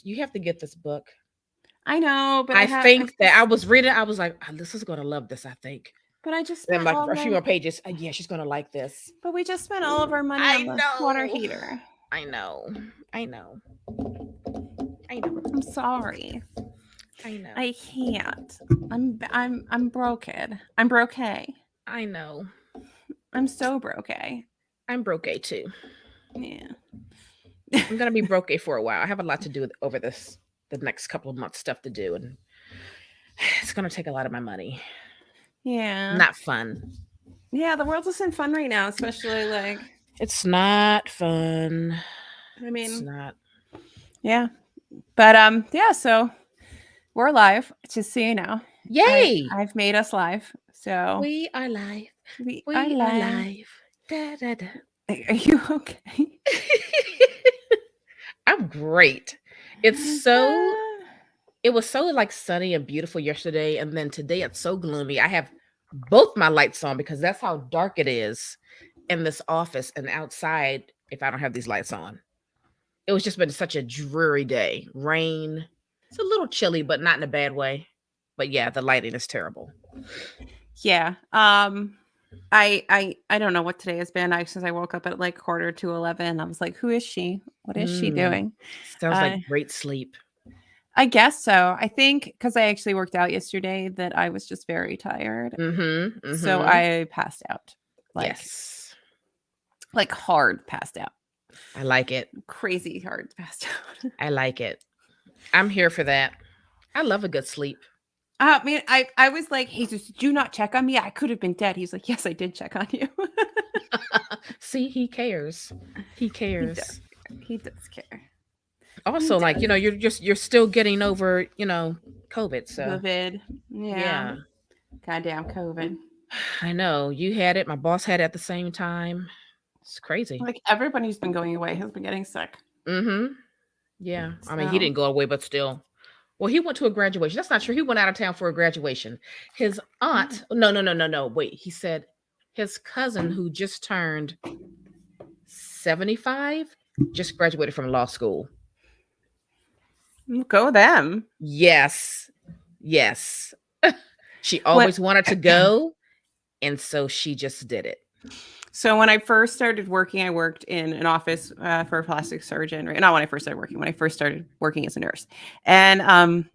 You have to get this book. I know, but I think that I was reading. I was like, "Oh, this is gonna love this. I think." but I just And then spent like all of a few my more pages. Yeah, she's gonna like this. but we just spent all of our money on I the water know. heater. I know. I know. I know. I'm sorry. I know. I can't. I'm broken. I'm broke. I know. I'm so broke. I'm broke too. Yeah. I'm gonna be broke for a while. I have a lot to do over the next couple of months stuff to do, and it's gonna take a lot of my money. Yeah. Not fun. Yeah, the world isn't fun right now, especially like It's not fun. I It's mean, not. yeah. But yeah, so we're live, just so you know. Yay! I've made us live. So We are live. we are We are live. live. Da, da, da. Are you okay? I'm great. It's so it was so like sunny and beautiful yesterday, and then today it's so gloomy. I have both my lights on because that's how dark it is in this office and outside if I don't have these lights on. It was just been such a dreary day. Rain. It's a little chilly, but not in a bad way. But yeah, the lighting is terrible. Yeah. I don't know what today has been. Since I woke up at like 11:15. I was like, who is she? What is she Mm, doing? sounds Uh like great sleep. I guess so. I think because I actually worked out yesterday that I was just very tired. Mm-hmm. So Mm-hmm. I passed out. Like Yes. like hard passed out. I like it. Crazy hard passed out. I like it. I'm here for that. I love a good sleep. I mean, I was like, Jesus, did you not check on me? I could have been dead. He's like, yes, I did check on you. See, he cares. He He does. cares. He does care. He Also, like, does. you're still getting over, COVID. So COVID. Yeah. yeah. Goddamn COVID. I know. You had it, my boss had it at the same time. It's crazy. Like everybody who's been going away has been getting sick. Mm-hmm. Yeah. I mean, he So didn't go away, but still. Well, he went to a graduation. That's not true. He went out of town for a graduation. His aunt, no. Wait, he said his cousin who just turned 75 just graduated from law school. go them. Yes. Yes. She When always wanted to go, and so she just did it. so when I first started working, I worked in an office for a plastic surgeon. Right? Not when I first started working. When I first started working as a nurse, and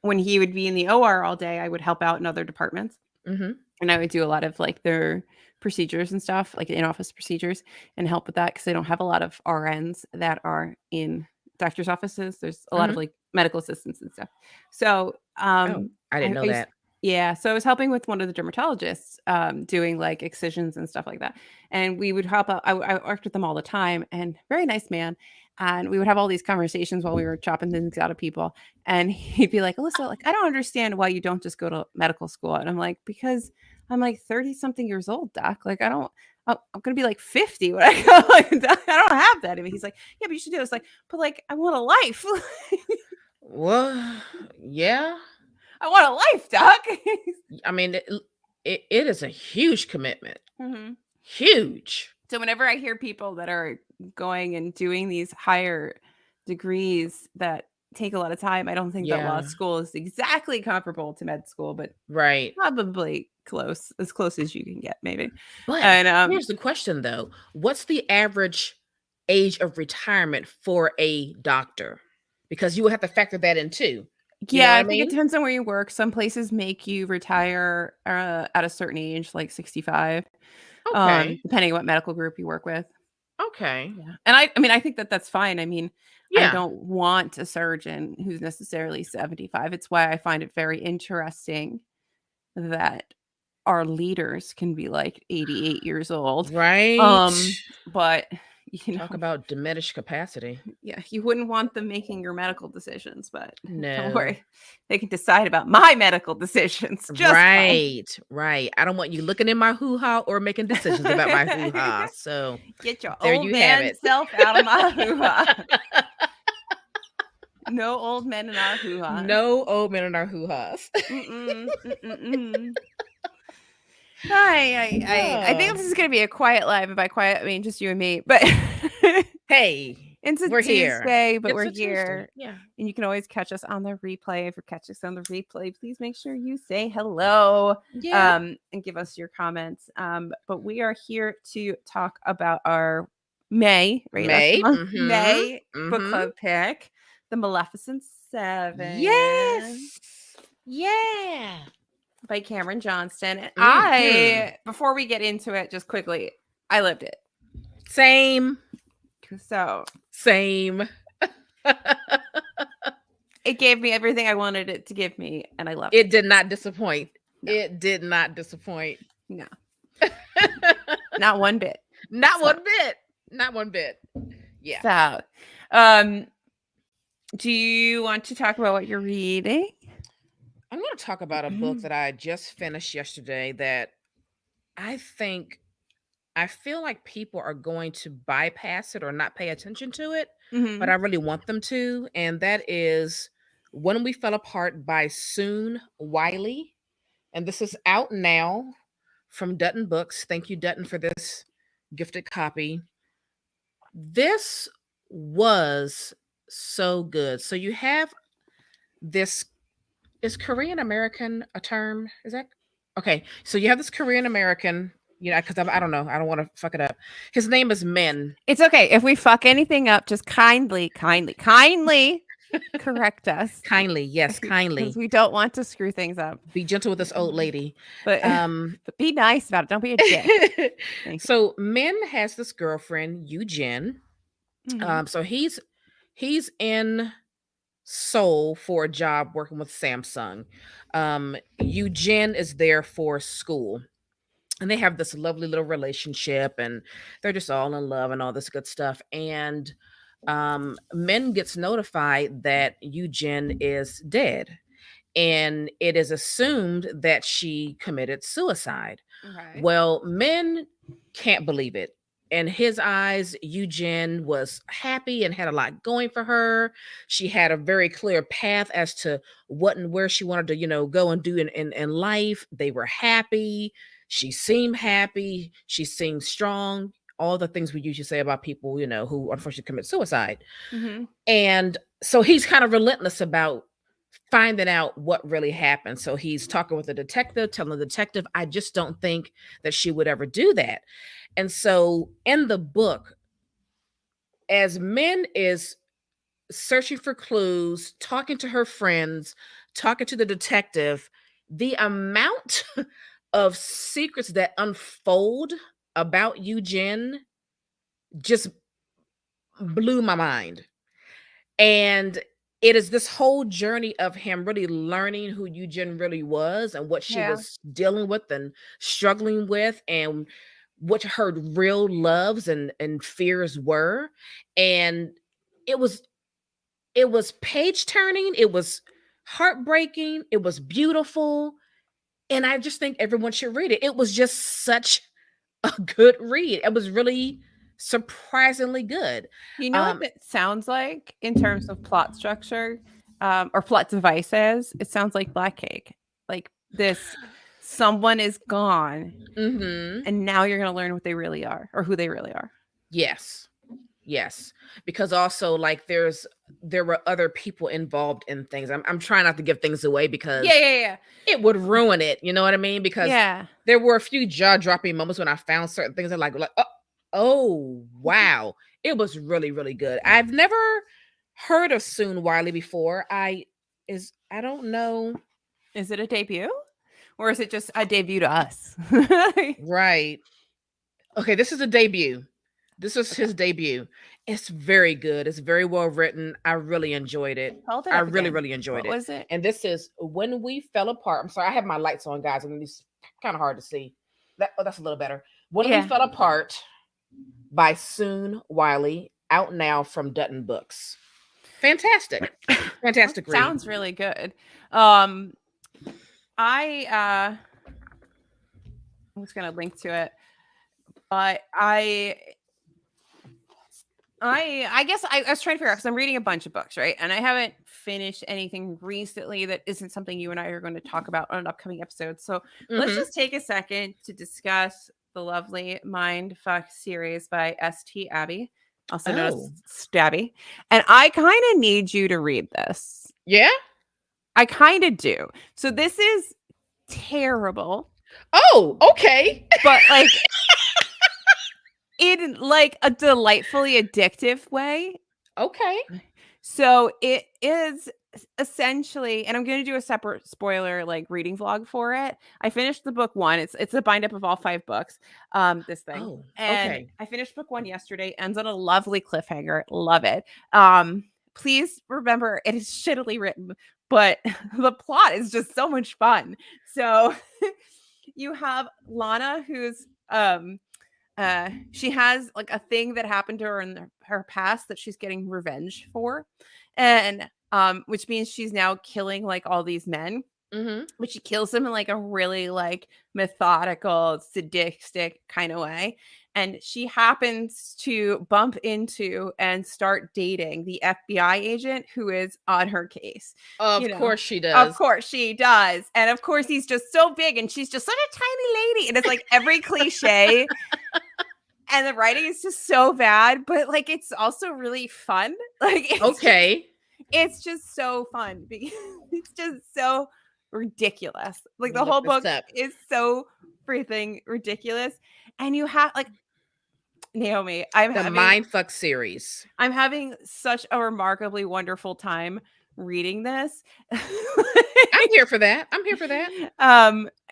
when he would be in the OR all day, I would help out in other departments, Mm-hmm. and I would do a lot of like their procedures and stuff, like in office procedures, and help with that because they don't have a lot of RNs that are in doctors' offices. There's a lot of Mm-hmm. like medical assistants and stuff. So Oh, I didn't know I used that. yeah, so I was helping with one of the dermatologists doing like excisions and stuff like that. And we would help out. I worked with them all the time and very nice man. And we would have all these conversations while we were chopping things out of people. And he'd be like, Alyssa, like, I don't understand why you don't just go to medical school. And I'm like, because I'm like 30 something years old, doc. Like, I'm going to be like 50 when I go. Like, I don't have that. I mean, he's like, yeah, but you should do it. It's like, but like, I want a life. Well, yeah. I want a life, doc. I mean, it is a huge commitment. hmm Huge. So whenever I hear people that are going and doing these higher degrees that take a lot of time, I don't think that law Yeah. school is exactly comparable to med school, but Right. probably close as you can get, maybe. But And here's the question though. What's the average age of retirement for a doctor? Because you will have to factor that in too. You know yeah, what I I think it mean? depends on where you work. Some places make you retire at a certain age, like 65, Okay. depending on what medical group you work with. Okay. Yeah. And I mean, I think that that's fine. I mean, I Yeah. don't want a surgeon who's necessarily 75. It's why I find it very interesting that our leaders can be like 88 years old. Right. Um, but Talk about diminished capacity. yeah, you wouldn't want them making your medical decisions, but don't No. worry. They can decide about my medical decisions just fine. Right. Right. I don't want you looking in my hoo-ha or making decisions about my hoo-ha. So Get your there old you have man it. self out of my hoo-ha. No old men in our hoo-has. No old men in our hoo-has. Mm-mm, mm-mm-mm. I think Yeah. this is gonna be a quiet live, and by quiet I mean just you and me. But Hey, It's a We're here. Tuesday, but It's we're a Tuesday. here. Yeah. And you can always catch us on the replay. If you catch us on the replay, please make sure you say hello Yeah. and give us your comments. But we are here to talk about our May, right? That's the May. month, Mm-hmm. May book Mm-hmm. club pick, The Maleficent Seven Yes. Yeah. by Cameron Johnston. And Mm-hmm. before we get into it, just quickly, I lived it. Same. So Same. it gave me everything I wanted it to give me, and I loved It it. did not disappoint. No. It did not disappoint. No, not one bit. Not So- one bit. Not one bit. Yeah. So, do you want to talk about what you're reading? I'm going to talk about a book that I just finished yesterday that I feel like people are going to bypass it or not pay attention to it, but I really want them to. And that is When We Fell Apart by Soon Wiley. And this is out now from Dutton Books. Thank you, Dutton, for this gifted copy. This was so good. So you have this, is Korean American a term? Is that okay? So you have this Korean American, because I don't know, I don't want to fuck it up. His name is Min. It's okay if we fuck anything up. Just kindly correct us. Kindly, yes, kindly. Because we don't want to screw things up. Be gentle with this old lady. But be nice about it. Don't be a dick. So Min has this girlfriend, Eugene. So he's in Seoul for a job working with Samsung. Eugene is there for school. And they have this lovely little relationship, and they're just all in love and all this good stuff. And Min gets notified that Eugene is dead. And it is assumed that she committed suicide. Okay. Well, Min can't believe it. In his eyes, Eugene was happy and had a lot going for her. She had a very clear path as to what and where she wanted to, go and do in life. They were happy. She seemed happy. She seemed strong. All the things we usually say about people, who unfortunately commit suicide. And so he's kind of relentless about finding out what really happened. So he's talking with the detective, telling the detective, I just don't think that she would ever do that. And so in the book, as Min is searching for clues, talking to her friends, talking to the detective, the amount of secrets that unfold about Eugene just blew my mind. And it is this whole journey of him really learning who Eugene really was and what she was dealing with and struggling with, and what her real loves and fears were. And it was page turning, it was heartbreaking, it was beautiful, and I just think everyone should read it. It was just such a good read. It was really surprisingly good. You know what it sounds like in terms of plot structure or plot devices? It sounds like Black Cake. Like this, someone is gone, and now you're going to learn what they really are or who they really are. Yes. Because also, like, there were other people involved in things. I'm trying not to give things away because it would ruin it. You know what I mean? Because there were a few jaw-dropping moments when I found certain things and like oh wow, it was really, really good. I've never heard of Soon Wiley before. I don't know. Is it a debut? Or is it just a debut to us? Right. Okay, this is a debut. This was his debut. It's very good. It's very well written. I really enjoyed it. I really, really enjoyed it. What was it? And this is When We Fell Apart. I'm sorry, I have my lights on, guys, and it's kind of hard to see. That's a little better. When We Fell Apart by Soon Wiley, out now from Dutton Books. Fantastic. Fantastic read. Sounds really good. I'm just gonna link to it, but I guess I was trying to figure out, because I'm reading a bunch of books, right? And I haven't finished anything recently that isn't something you and I are going to talk about on an upcoming episode. So let's just take a second to discuss the lovely Mindfuck series by S.T. Abbey. also known as Oh. Stabby. And I kind of need you to read this. Yeah? I kind of do. So this is terrible, Oh, okay. but like in like a delightfully addictive way. Okay. So it is essentially, and I'm going to do a separate spoiler like reading vlog for it. I finished the book 1. It's a bind up of all 5 books. This thing. Oh, And okay. I finished book 1 yesterday. Ends on a lovely cliffhanger. Love it. Please remember it is shittily written, but the plot is just so much fun. So you have Lana who's she has like a thing that happened to her in her past that she's getting revenge for, and which means she's now killing like all these men, Mm-hmm. but she kills them in like a really like methodical sadistic kind of way. And she happens to bump into and start dating the FBI agent who is on her case. Of course she Of does. course she does. And of course he's just so big and she's just such a tiny lady. And it's like every cliche. And the writing is just so bad, but like it's also really fun. Like Okay. it's just so fun because it's just so ridiculous. Like Let me the look whole this book up. is so freaking ridiculous. And you have like Naomi, The Mindfuck series. I'm having such a remarkably wonderful time reading this. I'm here for that. I'm here for that.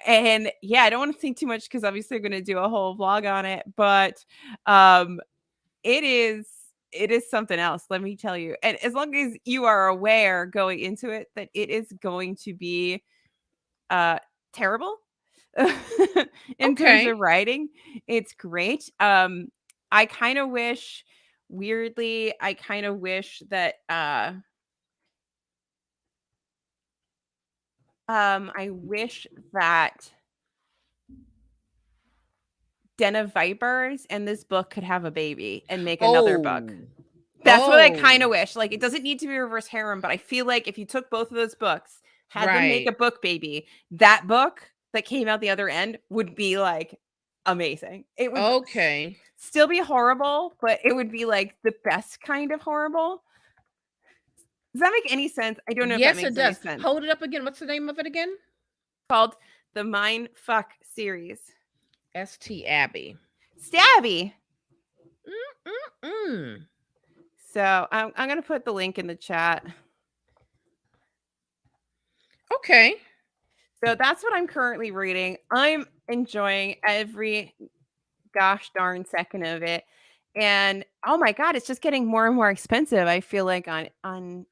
And yeah, I don't want to think too much because obviously I'm going to do a whole vlog on it, but it is something else, let me tell you. And as long as you are aware going into it that it is going to be terrible in terms Okay. of writing, it's great. I kind of wish, weirdly, I kind of wish that I wish that Den of Vipers and this book could have a baby and make another book. Oh. That's what I kind Oh. of wish. Like, it doesn't need to be reverse harem, but I feel like if you took both of those books, had them make Right. a book baby, that book that came out the other end would be like amazing. It would Okay. still be horrible, but it would be like the best kind of horrible. Does that make any sense? I don't know if that Yes, it makes any does. sense. Hold it up again. What's the name of it again? Called the Mind Fuck series. St. Abby. Stabby. Mm. So I'm gonna put the link in the chat. Okay. So that's what I'm currently reading. I'm enjoying every gosh darn second of it. And oh my god, it's just getting more and more expensive. I feel like on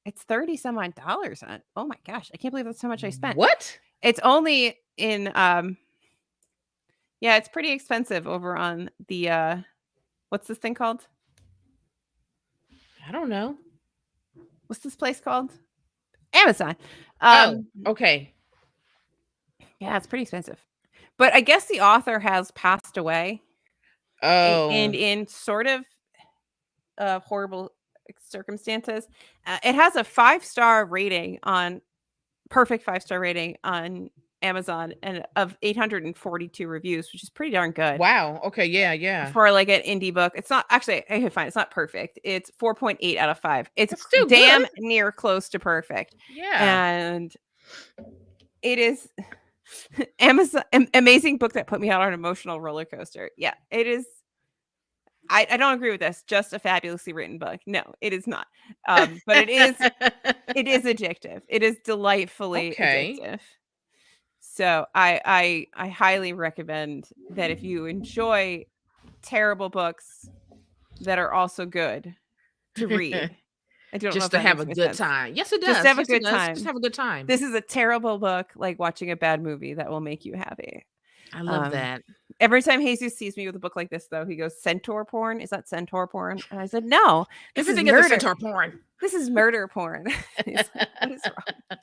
it's 30 some odd dollars on. Oh my gosh, I can't believe that's how much I spent. What? It's only in yeah, it's pretty expensive over on the what's this thing called? I don't know. What's this place called? Amazon. Oh, okay. Yeah, it's pretty expensive. But I guess the author has passed away. Oh. And in sort of horrible circumstances. It has a 5-star rating on perfect 5-star rating on Amazon and of 842 reviews, which is pretty darn good. Wow. Okay. Yeah. Yeah. For like an indie book. It's not actually, I can find it's not perfect. It's 4.8 out of 5. It's That's still damn good. near close to perfect. Yeah. And it is Amazon amazing book that put me out on an emotional roller coaster. Yeah, it is. I don't agree with this. Just a fabulously written book. No, it is not. But it is addictive. It is delightfully addictive. So I highly recommend that if you enjoy terrible books that are also good to read. I don't know Just if to that have makes a any good sense. time. Yes, it does. Just have a Yes, it good does. time. Just have a good time. This is a terrible book, like watching a bad movie that will make you happy. I love that. Every time Jesus sees me with a book like this, though, he goes, "Centaur porn? Is that centaur porn?" And I said, "No, this Everything is is a murder. centaur porn. This is murder porn." What is wrong?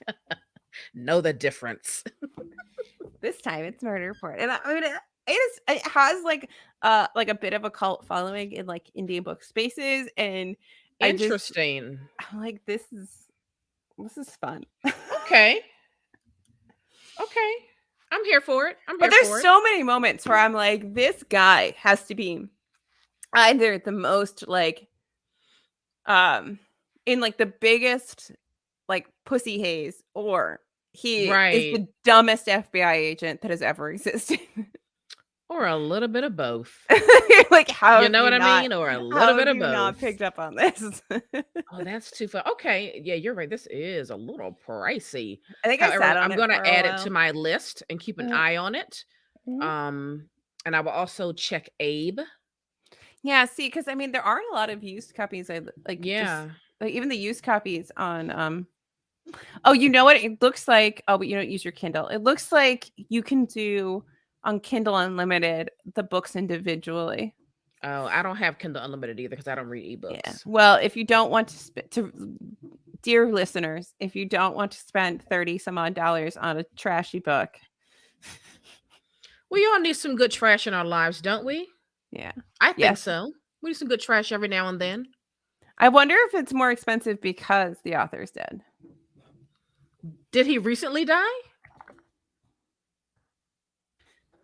Know the difference. This time it's murder porn, and I mean, it has like a bit of a cult following in like indie book spaces, and Interesting. I'm like, this is fun. Okay. Okay. I'm here for it. But there's so many moments where I'm like, this guy has to be either the most like in like the biggest like pussy haze, or he is Right. the dumbest FBI agent that has ever existed. Or a little bit of both. Like, You know what I mean? Or a little how bit have of you not both. picked up on this? Oh, that's too fun. Okay. Yeah, you're right. This is a little pricey. I think I However, sat on I'm it gonna for a add it to while. my list and keep an Yeah. eye on it. Mhm. Um, and I will also check Abe. Yeah, see, because I mean, there aren't a lot of used copies. I like just Yeah. like even the used copies on oh, you know what? It looks like, oh, but you don't use your Kindle. It looks like you can do on Kindle Unlimited the books individually. Oh, I don't have Kindle Unlimited either because I don't read Yeah. ebooks. Well, if you don't want dear listeners, if you don't want to spend 30 some odd dollars on a trashy book, We all need some good trash in our lives, don't we? yeah. I think Yes. so. We need some good trash every now and then. I wonder if it's more expensive because the author's dead. Did he recently die?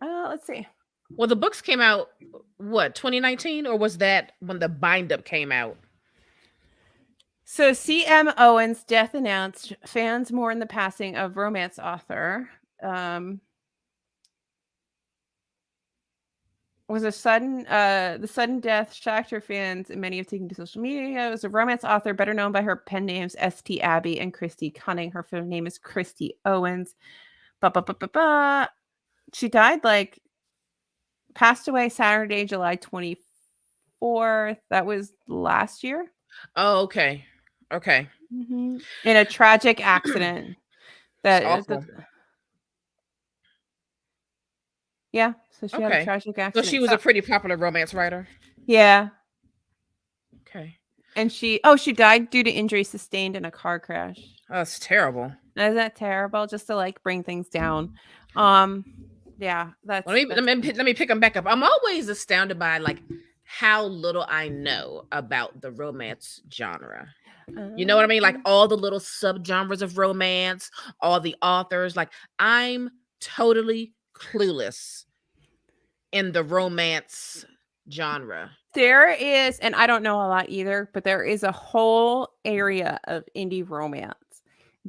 Let's see. Well, the books came out, what, 2019? Or was that when the bind up came out? So C.M. Owens' death announced, fans mourn the passing of romance author. Was a sudden the sudden death shocked her fans, and many have taken to social media. It was a romance author better known by her pen names St. Abbey and Christy Cunning. Her full name is Christy Owens. She died passed away Saturday, July 24th. That was last year. Oh, okay. Okay. In a tragic accident. It's That awful. Yeah, so she had a Okay. tragic So accident. she was a pretty popular romance writer. Yeah. Okay. And she died due to injuries sustained in a car crash. Oh, that's terrible. Isn't that terrible? Just to like bring things down. Yeah, Well, let me pick them back up. I'm always astounded by like how little I know about the romance genre. You know what I mean? Like all the little subgenres of romance, all the authors. Like I'm totally clueless in the romance genre. There is, and I don't know a lot either, but there is a whole area of indie romance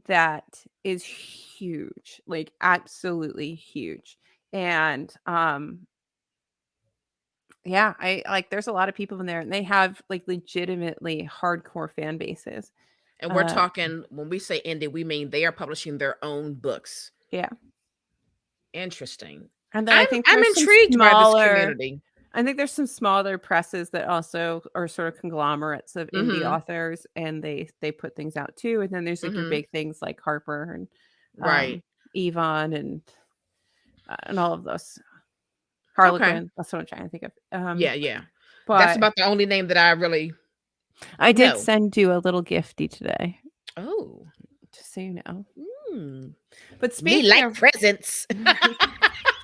that is huge, like absolutely huge. And yeah, I like there's a lot of people in there, and they have like legitimately hardcore fan bases. And we're talking, when we say indie, we mean they are publishing their own books. Yeah. Interesting. And then I think I'm there's some intrigued by this smaller community. I think there's some smaller presses that also are sort of conglomerates of indie Mm-hmm. authors, and they put things out too. And then there's like your Mm-hmm. big things like Harper and Right. Yvonne and all of those. Okay. Harlequin. That's what I'm trying to think of. Yeah. That's But about the only name that I really I did know. send you a little gifty today, Oh. just so you know. Mm. But Me speaking like of presents.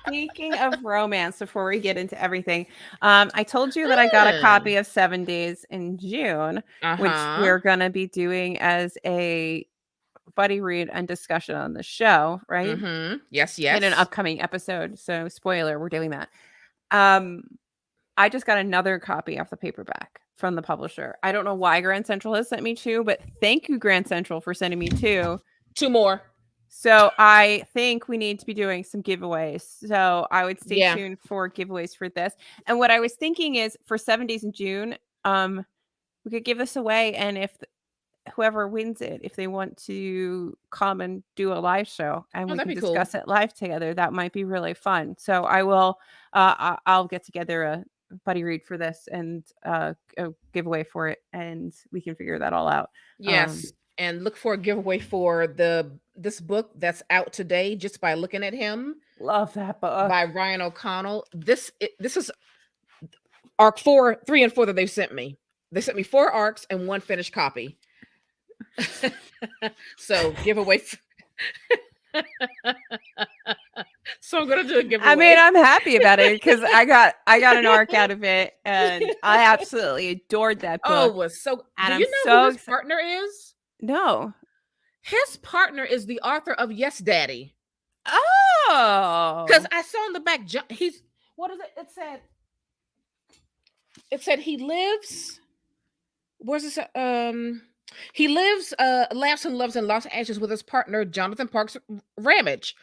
speaking of romance, before we get into everything, I told you that I got a copy of 7 Days in June, which Uh-huh. we're gonna be doing as a buddy read and discussion on the show, right? Mm-hmm. Yes. In an upcoming episode. So spoiler, we're doing that. I just got another copy off the paperback from the publisher. I don't know why Grand Central has sent me 2, but thank you, Grand Central, for sending me 2. 2 more. So I think we need to be doing some giveaways. So I would stay tuned for giveaways for this. And what I was thinking is for 7 Days in June, we could give this away, and if whoever wins it, if they want to come and do a live show and we that'd can be cool. discuss it live together, that might be really fun. So I will I'll get together a buddy read for this and a giveaway for it, and we can figure that all out. Yes. And look for a giveaway for this book that's out today just by looking at him. Love that book. By Ryan O'Connell. This is arc 3 and 4 that they've sent me. They sent me 4 arcs and 1 finished copy. So giveaway. So I'm gonna do a giveaway. I mean, I'm happy about it because I got an arc out of it, and I absolutely adored that book. Oh, it was so. And do you know who his partner is? No. His partner is the author of Yes, Daddy. Oh, because I saw on the back. What is it? It said It said he lives. Where's this? He lives, laughs and loves in Los Angeles with his partner Jonathan Parks Ramage.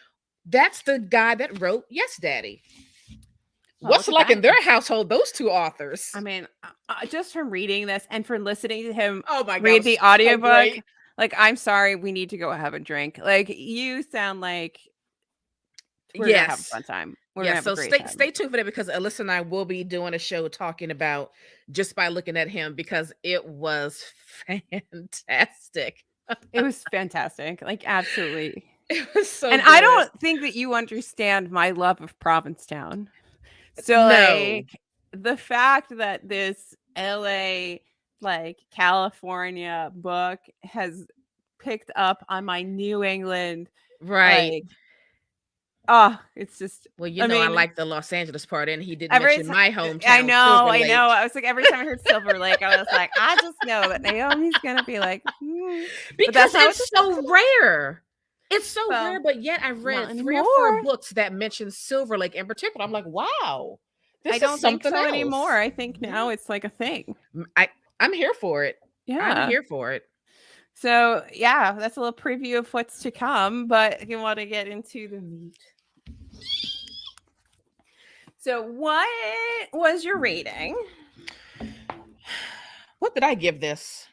That's the guy that wrote Yes, Daddy. Well, What's look it at like that. in their household? Those two authors. I mean, just from reading this and from listening to him Oh my read god, the so audiobook, great. like, I'm sorry, we need to go have a drink. Like, you sound like we're gonna have a Yes. fun time. We're gonna Yes. have a So great stay time. tuned for that because Alyssa and I will be doing a show talking about just by looking at him because it was fantastic. It was fantastic, like, absolutely. It was so And I good. don't think that you understand my love of Provincetown. So, No. like, the fact that this LA, like, California book has picked up on my New England, Right. like, oh, it's just Well, I I mean, like the Los Angeles part, and he didn't every mention ti my I hometown, know, Silver I know. Lake, I was like, every time I heard Silver Lake, I was like, "I just know that Naomi's gonna be like, hmm," but because that's not what it's this book so said. rare. It's so Well, rare, but yet I've not read 3 or 4 anymore. books that mention Silver Lake in particular. I'm like, wow, I this is don't think something so anymore. else. I think Yeah, now it's like a thing. I'm here for it. I'm Yeah. here for it. So, yeah, that's a little preview of what's to come, but you want to get into the meat. So, what was your rating? What did I give this?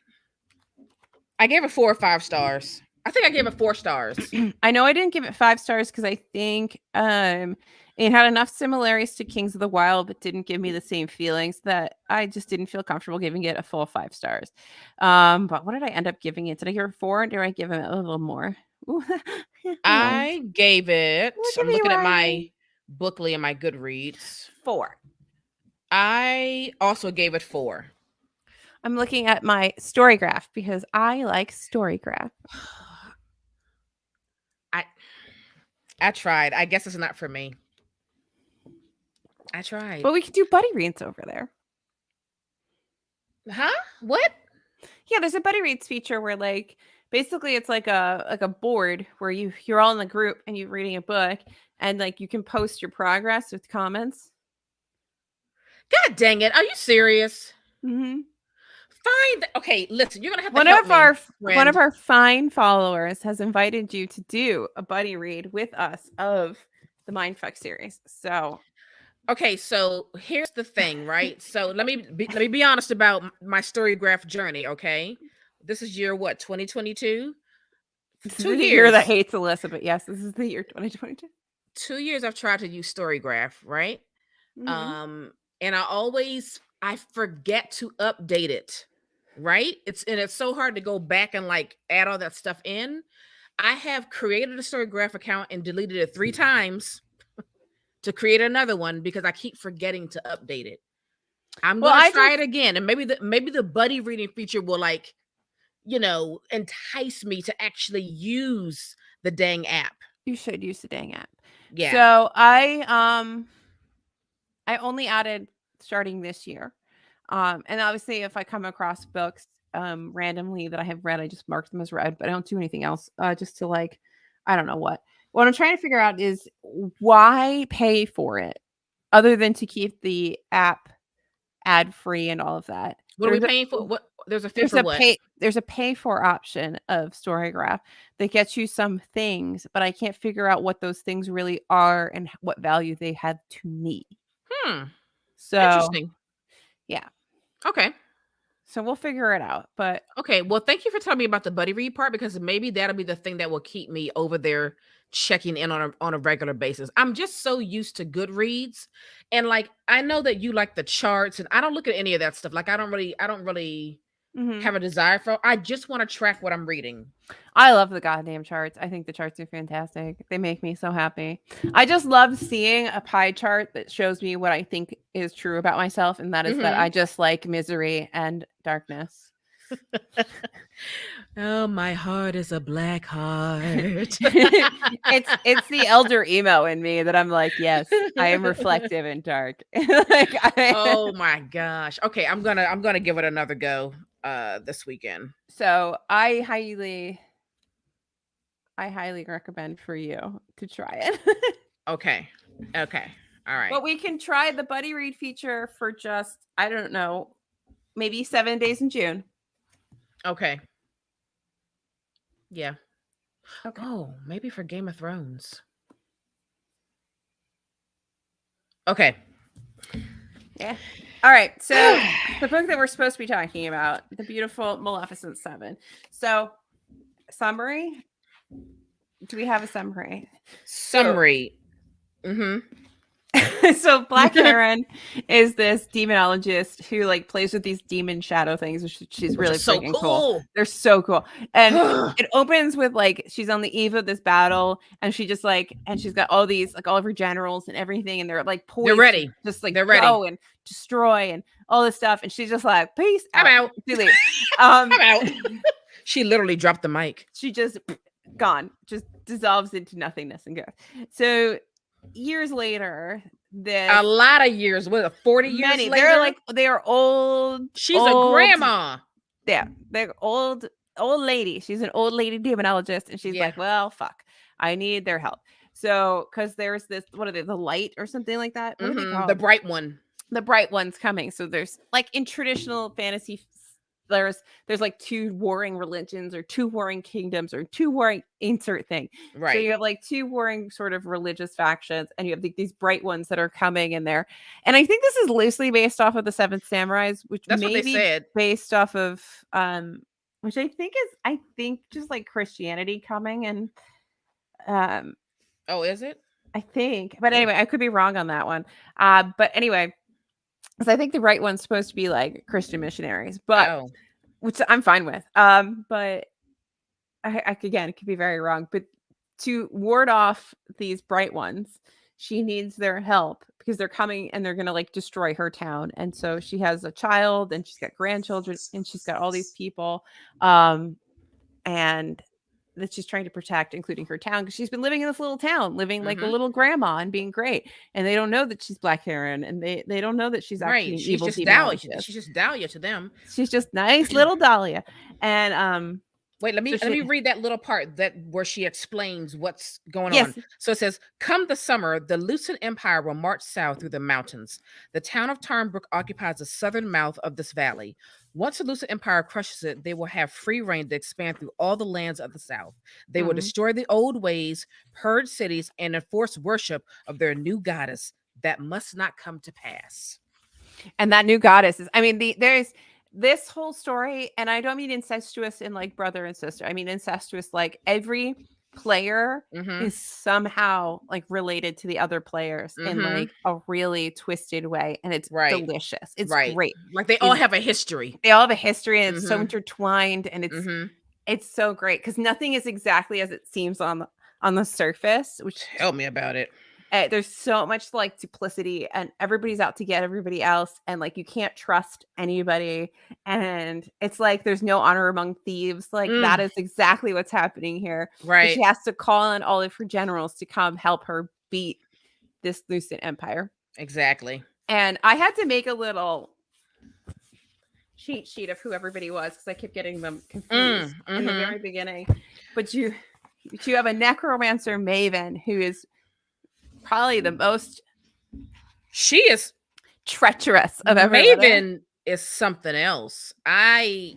I gave it 4 or 5 stars. I think I gave it 4 stars. I know I didn't give it 5 stars because I think it had enough similarities to Kings of the Wild, but didn't give me the same feelings that I just didn't feel comfortable giving it a full 5 stars. But what did I end up giving it? Did I give it 4 or did I give it a little more? Ooh, yeah. I gave it. Look at I'm me looking at my rising. Bookly and my Goodreads. 4. I also gave it 4. I'm looking at my story graph because I like story graph. I I tried. I guess it's not for me. I tried. But we could do buddy reads over there. Huh? What? Yeah, there's a buddy reads feature where like basically it's like a board where you're all in the group and you're reading a book and like you can post your progress with comments. God dang it. Are you serious? Mm-hmm. Fine. Okay, listen, you're gonna have to One help of me, our one of friend. our fine followers has invited you to do a buddy read with us of the Mindfuck series. So Okay, so here's the thing, right? So let me be honest about my storygraph journey, okay? This is year what, 2022? this is 2 the year that years. hates Alyssa, but yes, this is the year 2022. 2 years I've tried to use storygraph, right? Mm-hmm. Um and I forget to update it, right? It's so hard to go back and like add all that stuff in. I have created a storygraph account and deleted it 3 times to create another one because I keep forgetting to update it. I'm Well, gonna I try just it again, and maybe the buddy reading feature will like, entice me to actually use the dang app. you should use the dang app. Yeah. So I only added starting this year. And obviously if I come across books randomly that I have read, I just mark them as read, but I don't do anything else just to like I don't know what. What I'm trying to figure out is why pay for it other than to keep the app ad free and all of that. What are we paying for? What there's a fee There's for a what? pay for option of Storygraph that gets you some things, but I can't figure out what those things really are and what value they have to me. Hmm. So, Interesting. yeah. Okay. So we'll figure it out. But Okay. Well, thank you for telling me about the buddy read part because maybe that'll be the thing that will keep me over there checking in on a regular basis. I'm just so used to Goodreads, and like I know that you like the charts, and I don't look at any of that stuff. Like I don't really mhm. have a desire for. I just want to track what I'm reading. I love the goddamn charts. I think the charts are fantastic. They make me so happy. I just love seeing a pie chart that shows me what I think is true about myself, and that is that I Hmm. just like misery and darkness. Oh, my heart is a black heart. It's the elder emo in me that I'm like, yes, I am reflective and dark. Like Oh my gosh. Okay, I'm gonna give it another go this weekend. so I highly recommend for you to try it. Okay. Okay. All right. But we can try the buddy read feature for just, I don't know, maybe 7 days in June. Okay. Yeah. Okay. Oh, maybe for Game of Thrones. Okay. Yeah. All right. So the book that we're supposed to be talking about, the beautiful Maleficent Seven. So summary. Do we have a summary? Summary. So Black Heron is this demonologist who like plays with these demon shadow things, which she's Which really is so freaking cool. cool. They're so cool. And it opens with like she's on the eve of this battle, and she just like, and she's got all these like all of her generals and everything, and they're like poised, They're ready. to just like They're ready. go and destroy and all this stuff, and she's just like, peace I'm out. She leaves. I'm out. She literally dropped the mic. She just gone, just dissolves into nothingness and goes. So years later, a lot of years, what, 40 years later? They're like, they're old. She's a grandma. Yeah, they're old lady. She's an old lady demonologist, and she's like, well, fuck, I need their help. So, because there's this, what are they, the light or something like that? What are they called? The bright one. The bright one's coming. So there's like in traditional fantasy, there's like two warring religions or two warring kingdoms or two warring insert thing. Right. So you have like two warring sort of religious factions, and you have these bright ones that are coming in there. And I think this is loosely based off of the Seventh Samurais, which that's may what they be said. Based off of which I think just like Christianity coming and oh, is it? I think. But anyway, I could be wrong on that one. But anyway, because I think the right one's supposed to be like Christian missionaries, but which I'm fine with. But I again, it could be very wrong. But to ward off these bright ones, she needs their help because they're coming and they're gonna like destroy her town. And so she has a child and she's got grandchildren and she's got all these people, and that she's trying to protect, including her town, because she's been living in this little town, living like a little grandma and being great. And they don't know that she's Black Heron, and they don't know that she's actually she's evil. Just Dahlia. She's just Dahlia to them. She's just nice little Dahlia. And wait, let me read that little part where she explains what's going on. So it says, come the summer, the Lucent Empire will march south through the mountains. The town of Tarnbrook occupies the southern mouth of this valley. Once the Lucent Empire crushes it, they will have free reign to expand through all the lands of the south. They will destroy the old ways, purge cities, and enforce worship of their new goddess. That must not come to pass. And that new goddess is, I mean, there's this whole story, and I don't mean incestuous in like brother and sister. I mean incestuous like every player is somehow like related to the other players in like a really twisted way, and it's delicious. It's great. Like they all have a history. They all have a history, and it's so intertwined, and it's so great because nothing is exactly as it seems on the surface. Which tell me about it. There's so much like duplicity, and everybody's out to get everybody else, and like you can't trust anybody, and it's like there's no honor among thieves. Like that is exactly what's happening here. Right. She has to call on all of her generals to come help her beat this Lucent Empire. Exactly. And I had to make a little cheat sheet of who everybody was because I kept getting them confused in the very beginning. But you have a necromancer Maven who is probably the most is treacherous of everybody. Maven is something else. Maven's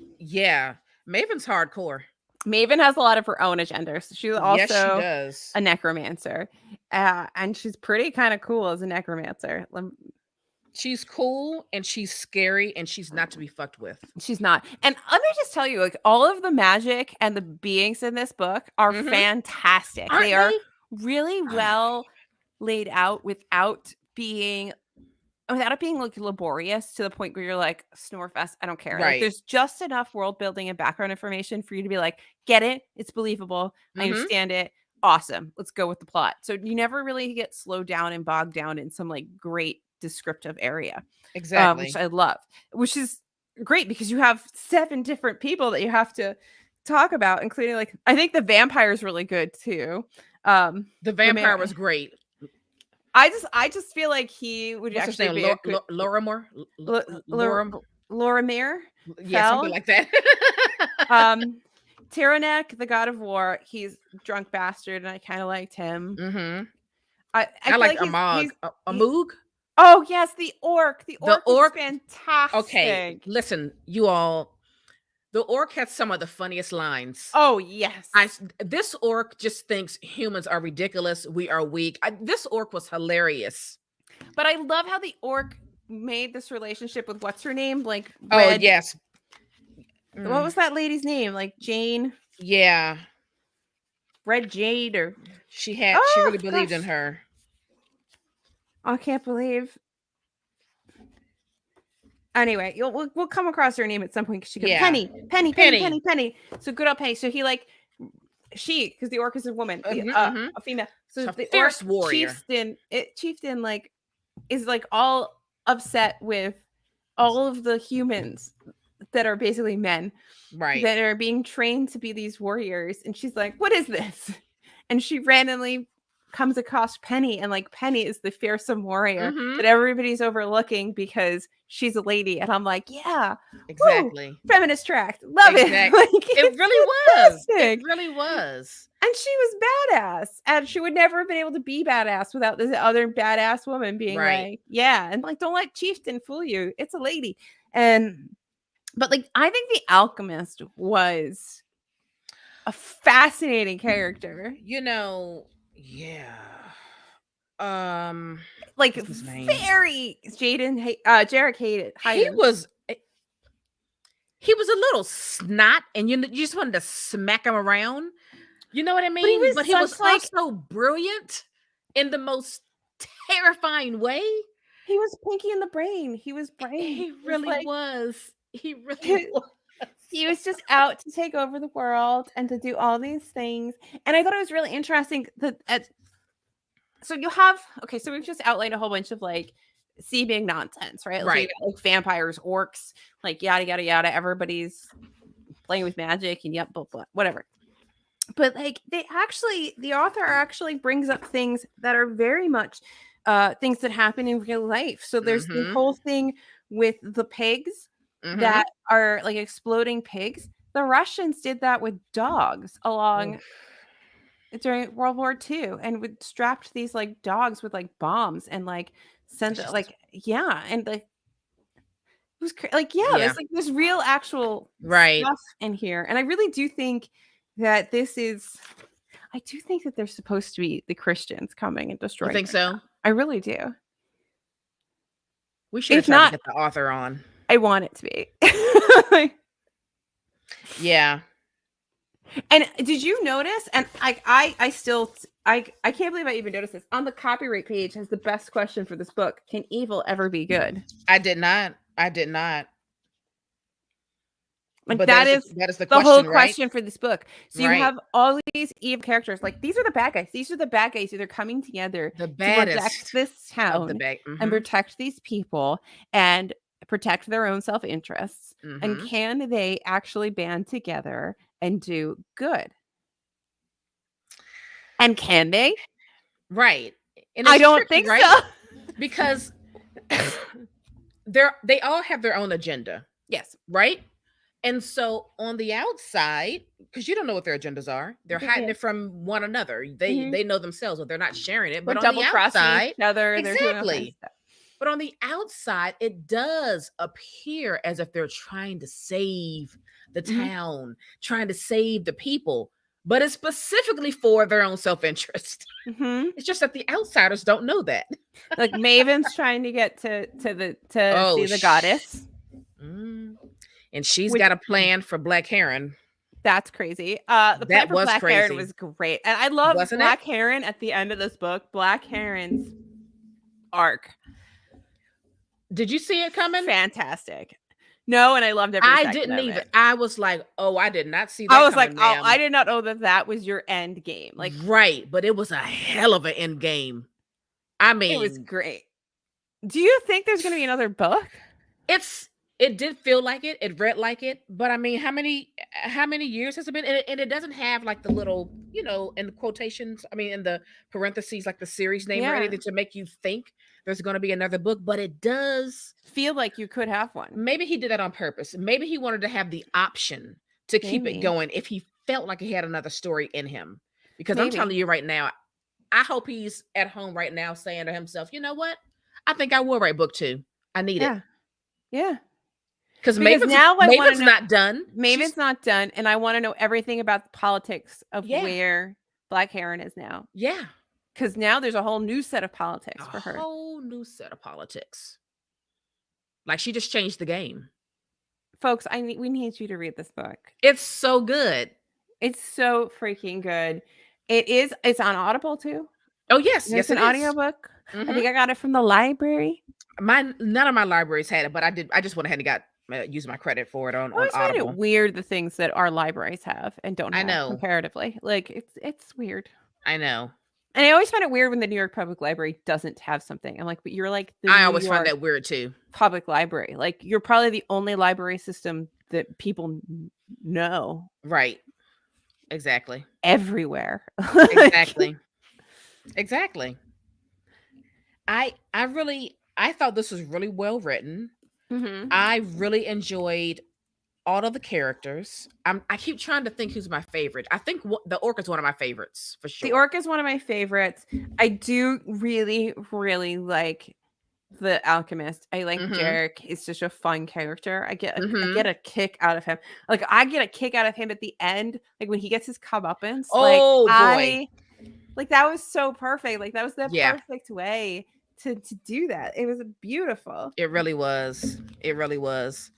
hardcore. Maven has a lot of her own agendas. She's also she does. A necromancer, and she's pretty kind of cool as a necromancer. She's cool and she's scary and she's not to be fucked with. She's not. And let me just tell you, like all of the magic and the beings in this book are fantastic. They are really well laid out without it being like laborious to the point where you're like, Snorefest, I don't care. Like, there's just enough world building and background information for you to be like, get it, it's believable, I understand it, awesome, let's go with the plot. So you never really get slowed down and bogged down in some like great descriptive area. Exactly. Which I love, which is great because you have 7 different people that you have to talk about, including like, I think the vampire is really good too. The vampire was great. I just feel like he would actually be Lorimar? Lorimir? Yeah, something like that. Tyranek, the god of war, he's drunk bastard, and I kind of liked him. I I feel like like Amog. he Amug? oh yes, the orc. The The orc was orc? Okay, fantastic. listen, you all. The orc had some of the funniest lines. Oh yes. This orc just thinks humans are ridiculous. We are weak. This orc was hilarious. But I love how the orc made this relationship with what's her name? Like Oh Red. yes. What Mm, was that lady's name? Like Jane, yeah. Red Jade, or She oh really believed in gosh, her. I can't believe. Anyway, we'll come across her name at some point because she could Yeah. Penny. Penny. So good old Penny. So he like because the orc is a woman, the Mm-hmm. a female. She's So a the orc fierce warrior. chieftain like is like all upset with all of the humans that are basically men Right. that are being trained to be these warriors, and she's like, what is this? And she randomly comes across Penny, and like Penny is the fearsome warrior Mm-hmm. that everybody's overlooking because she's a lady. And I'm like, yeah, Exactly. woo, feminist tract, love it. Like, It really was. fantastic. It really was. And she was badass, and she would never have been able to be badass without this other badass woman being Right. like, yeah, and like, don't let chieftain fool you, it's a lady. And but like, I think the alchemist was a fascinating character. You know, yeah. Like What's his name? very Jarek hated. He was a little snot, and you just wanted to smack him around. You know what I mean? But he was also brilliant in the most terrifying way. He was Pinky in the Brain. He was brain. He really was. He really was. He was just out to take over the world and to do all these things. And I thought it was really interesting that so you have so we've just outlined a whole bunch of like sea being nonsense, right? Right. So like vampires, orcs, like yada yada yada. Everybody's playing with magic and yep, blah, blah, whatever. But like the author actually brings up things that are very much things that happen in real life. So there's the whole thing with the pigs that are like exploding pigs. The Russians did that with dogs during World War II, and would strapped these like dogs with like bombs and like sent it like and like it was there's like this real actual stuff in here. And I really do think that I do think that they're supposed to be the Christians coming and destroying. You think so? I really do. We should have tried to get the author on. I want it to be. Yeah. And did you notice? And I can't believe I even noticed this. On the copyright page has the best question for this book. Can evil ever be good? I did not. Like but that is the question, whole question right? for this book. So you have all these evil characters. Like these are the bad guys. These are the bad guys who are coming together to protect this town and protect these people and protect their own self-interests. And can they actually band together and do good? And can they? Right. And I don't think so. Because they all have their own agenda. Yes. Right? And so on the outside, because you don't know what their agendas are, they're hiding it from one another. They know themselves, but they're not sharing it. But on the outside, each other, exactly. But on the outside, it does appear as if they're trying to save the town, trying to save the people. But it's specifically for their own self-interest. It's just that the outsiders don't know that. Like Maven's trying to get to see the goddess. And she's got a plan for Black Heron. That's crazy. The plan for Black Heron was great. And I love Black Heron at the end of this book. Black Heron's arc. Did you see it coming? Fantastic. No, and I loved every second I didn't of either. it. I was like, oh, I did not see that. I was like, oh, I did not know that was your end game. Like, right, but it was a hell of an end game. I mean, it was great. Do you think there's going to be another book? It did feel like it. It read like it. But I mean, how many years has it been? And it doesn't have like the little, in the quotations. I mean, in the parentheses, like the series name or anything to make you think there's going to be another book. But it does feel like you could have one. Maybe he did that on purpose. Maybe he wanted to have the option to keep it going if he felt like he had another story in him. Because I'm telling you right now, I hope he's at home right now saying to himself, you know what? I think I will write book 2. I need it. Yeah. Yeah. Because Because now I want to Maven's know. not done. Maven's not done, and I want to know everything about the politics of Yeah. where Black Heron is now. Yeah. Because now there's a whole new set of A politics for her. whole new set of politics. Like she just changed the game. Folks, we need you to read this book. It's so good. It's so freaking good. It's on Audible too. Oh yes, It's yes an it is. audiobook. I think I got it from the library. None of my libraries had it, but I just went ahead and got used my credit for it on I always find Audible. it weird the things that our libraries have and don't I have know. comparatively. Like it's weird. I know. And I always find it weird when the New York Public Library doesn't have something. I'm like, but you're like the I New always find York that weird too. Public Library. Like you're probably the only library system that people know Right. Exactly. everywhere. Exactly. Exactly. I thought this was really well written. Mhm. I really enjoyed all of the characters. I keep trying to think who's my favorite. I think the Orc is one of my favorites for sure. The Orc is one of my favorites. I do really, really like the Alchemist. I like Jarek. He's such a fun character. I get a kick out of him. Like I get a kick out of him at the end, like when he gets his comeuppance. Oh like, boy. Like that was so perfect. Like that was the Yeah. perfect way to do that. It was beautiful. It really was. It really was.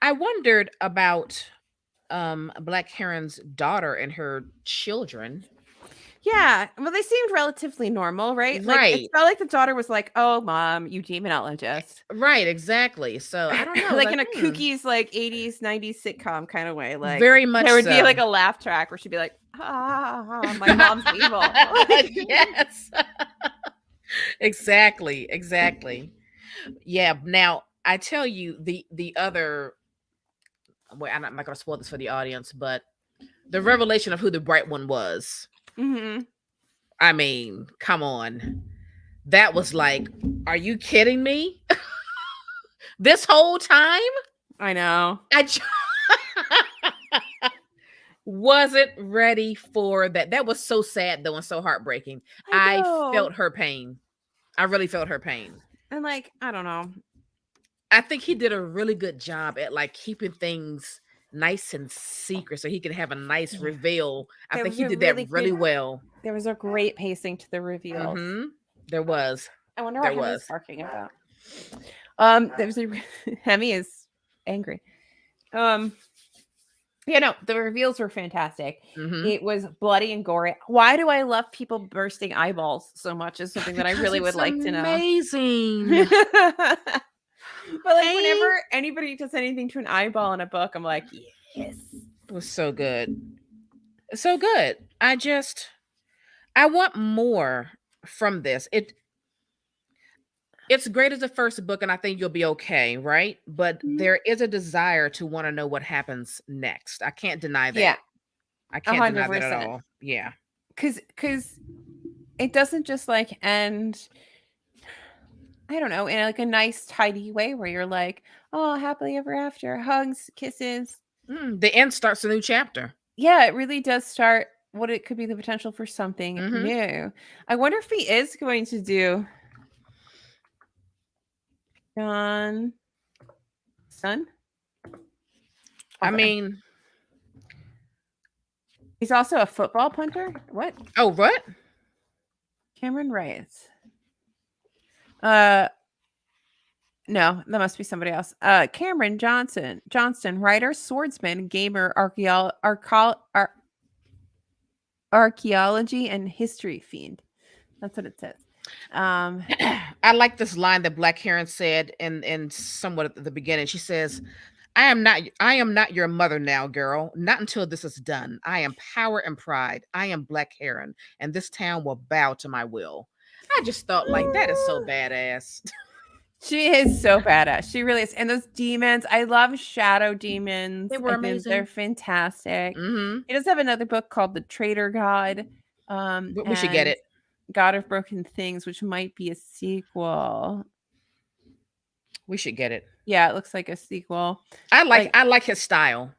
I wondered about Black Heron's daughter and her children. Yeah, well, they seemed relatively normal, right? Like Right. it felt like the daughter was like, "Oh, mom, you demonologist." Right, exactly. So I don't know, like in a kooky's like 80s, 90s sitcom kind of way. Like very much there would be so. like a laugh track where she'd be like, my mom's evil. Yes. Exactly. Yeah. Now I tell you the other. Wait, I'm not going to spoil this for the audience, but the revelation of who the bright one was. Mm-hmm. I mean, come on. That was like, are you kidding me? This whole time? I know. I wasn't ready for that. That was so sad though and so heartbreaking. I felt her pain. I really felt her pain. And like, I don't know. I think he did a really good job at like keeping things nice and secret so he could have a nice reveal. I think he did that really well. There was a great pacing to the reveals. There was. I wonder what Hemi's barking about. There's a Hemi is angry. Yeah, no, the reveals were fantastic. It was bloody and gory. Why do I love people bursting eyeballs so much is something that I really would like to know. Amazing. But like whenever anybody does anything to an eyeball in a book, I'm like, yes. It was so good. So good. I want more from this. It's great as a first book, and I think you'll be okay, right? But there is a desire to want to know what happens next. I can't deny that. Yeah. I can't deny 100%. that at all. Yeah. Because it doesn't just like end, I don't know, in like a nice, tidy way where you're like, oh, happily ever after, hugs, kisses. The end starts a new chapter. Yeah, it really does start what it could be the potential for something new. I wonder if he is going to do John son. I mean, he's also a football punter. What? Oh, what? Cameron writes. No, that must be somebody else. Cameron Johnston, writer, swordsman, gamer, archaeology, and history fiend. That's what it says. I like this line that Black Heron said in somewhat at the beginning. She says, I am not your mother now, girl. Not until this is done. I am power and pride. I am Black Heron, and this town will bow to my will. I just thought, like, that is so badass. She is so badass. She really is. And those demons, I love shadow demons. They were amazing. They're fantastic. He does have another book called The Traitor God. We should get it. God of Broken Things, which might be a sequel. We should get it. Yeah, it looks like a sequel. I like his style.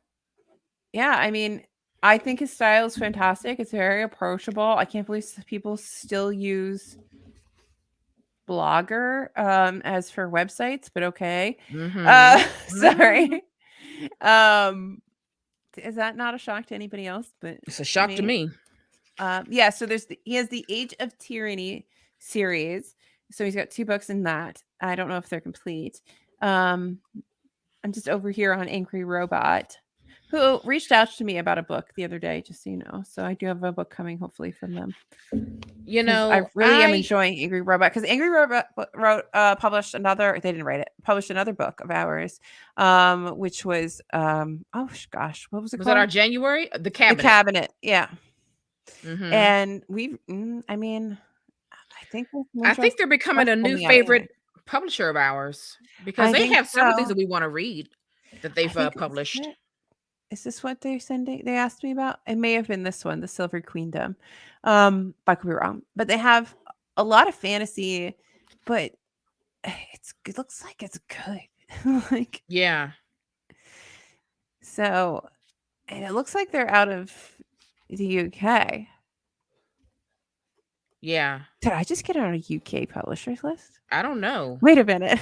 Yeah, I mean, I think his style is fantastic. It's very approachable. I can't believe people still use Blogger as for websites, but okay. Mm-hmm. Mm-hmm. Sorry. Um, is that not a shock to anybody else but It's a shock to me? me. Yeah, so he has the Age of Tyranny series. So he's got 2 books in that. I don't know if they're complete. Um, I'm just over here on Angry Robot, who reached out to me about a book the other day, just so you know. So I do have a book coming hopefully from them. You Because I know, really am enjoying Angry Robot. Because Angry Robot published another. They didn't write it. Published another book of ours, which was oh gosh, what was it was that our called? January? The The Cabinet. Cabinet. Yeah, Mm-hmm. and I mean, I think there's some I think interest they're becoming stuff a new coming out here. favorite publisher of ours because I they think have several things so. that we want to read that I they've think published. is this what they're sending? They asked me about. It may have been this one, the Silver Queendom. But I could be wrong. But they have a lot of fantasy, but it looks like it's good. Like Yeah, so, and it looks like they're out of the UK. yeah. Did I just get on a UK publishers list? I don't know. Wait a minute.